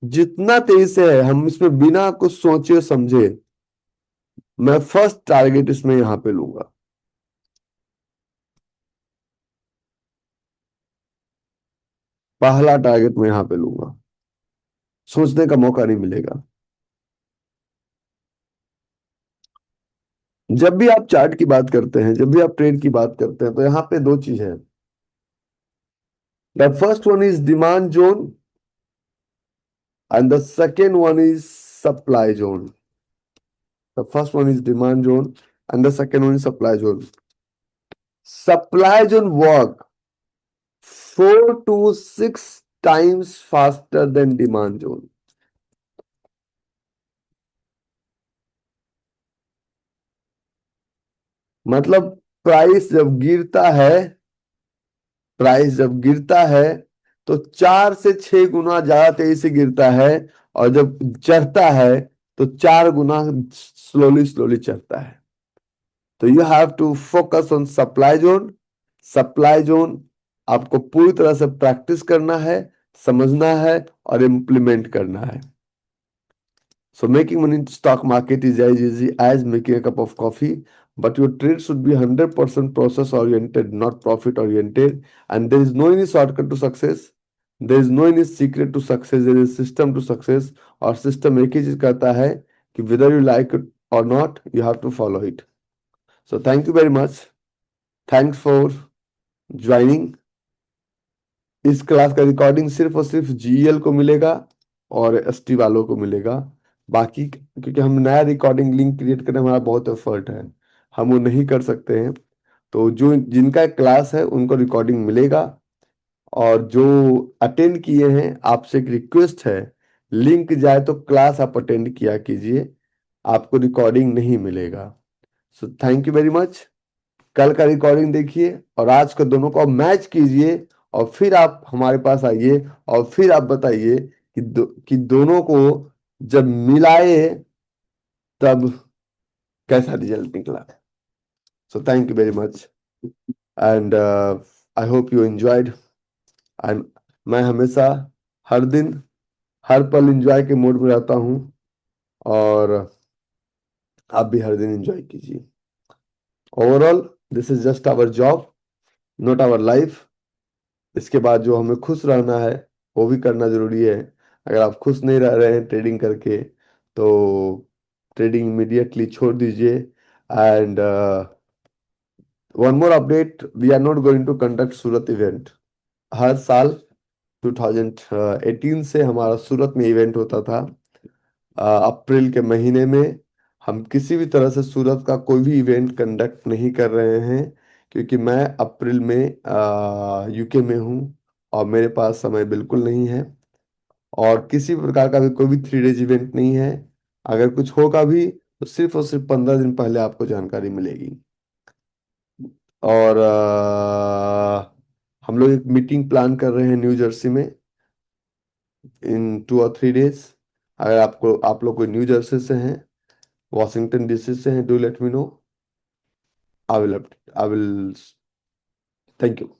जितना तेजी से है हम इसमें बिना कुछ सोचे समझे, मैं फर्स्ट टारगेट इसमें यहां पे लूंगा। पहला टारगेट मैं यहां पे लूंगा, सोचने का मौका नहीं मिलेगा। जब भी आप चार्ट की बात करते हैं, जब भी आप ट्रेड की बात करते हैं, तो यहाँ पे दो चीज है। The first one is demand zone and the second one is supply zone. The first one is demand zone and the second one is supply zone. Supply zone work 4 to 6 times faster than demand zone। मतलब price जब गिरता है, price जब गिरता है तो 4 से 6 गुना ज्यादा तेजी से गिरता है, और जब चढ़ता है तो 4 गुना स्लोली स्लोली चढ़ता है। तो you have to focus on supply zone. Supply zone आपको पूरी तरह से प्रैक्टिस करना है, समझना है और इम्प्लीमेंट करना है। So making money in stock market is as easy as making a cup of coffee, but your trade should be 100% process oriented, not profit oriented. And there is no any shortcut to success. There is no any secret to success. There is system to success. और system एक ही चीज कहता है कि whether you like it or not, you have to follow it. So thank you very much. Thanks for joining। इस class का recording सिर्फ और सिर्फ जीएल को मिलेगा और एसटी वालों को मिलेगा। बाकी क्योंकि हम नया रिकॉर्डिंग लिंक क्रिएट करने में हमारा बहुत एफर्ट है, हम वो नहीं कर सकते हैं। तो जो जिनका क्लास है उनको रिकॉर्डिंग मिलेगा, और जो अटेंड किए हैं आपसे एक रिक्वेस्ट है, लिंक जाए तो क्लास आप अटेंड किया कीजिए, आपको रिकॉर्डिंग नहीं मिलेगा। So thank you very much. कल का रिकॉर्डिंग देखिए और आज का दोनों को मैच कीजिए, और फिर आप हमारे पास आइए और फिर आप बताइए कि दोनों को जब मिलाए तब कैसा रिजल्ट निकला। So thank you very much and I hope you enjoyed. And मैं हमेशा, हर दिन, हर पल एंजॉय के मूड में रहता हूँ, और आप भी हर दिन एंजॉय कीजिए। Overall this is just our job, not our life. इसके बाद जो हमें खुश रहना है वो भी करना जरूरी है। अगर आप खुश नहीं रह रहे हैं ट्रेडिंग करके तो ट्रेडिंग इमीडिएटली छोड़ दीजिए। And one more update, we are not going to conduct Surat event. हर साल 2018 से हमारा सूरत में इवेंट होता था। अप्रैल के महीने में हम किसी भी तरह से सूरत का कोई भी इवेंट कंडक्ट नहीं कर रहे हैं, क्योंकि मैं अप्रैल में यूके में हूँ और मेरे पास समय बिल्कुल नहीं है। और किसी प्रकार का भी कोई भी 3 डेज इवेंट नहीं है। अगर कुछ होगा भी तो सिर्फ और सिर्फ 15 दिन पहले आपको जानकारी मिलेगी। और हम लोग एक मीटिंग प्लान कर रहे हैं न्यू जर्सी में इन 2 और 3 डेज। अगर आपको आप लोग कोई न्यू जर्सी से हैं, वॉशिंगटन डीसी से हैं, do let me know. I will, thank you.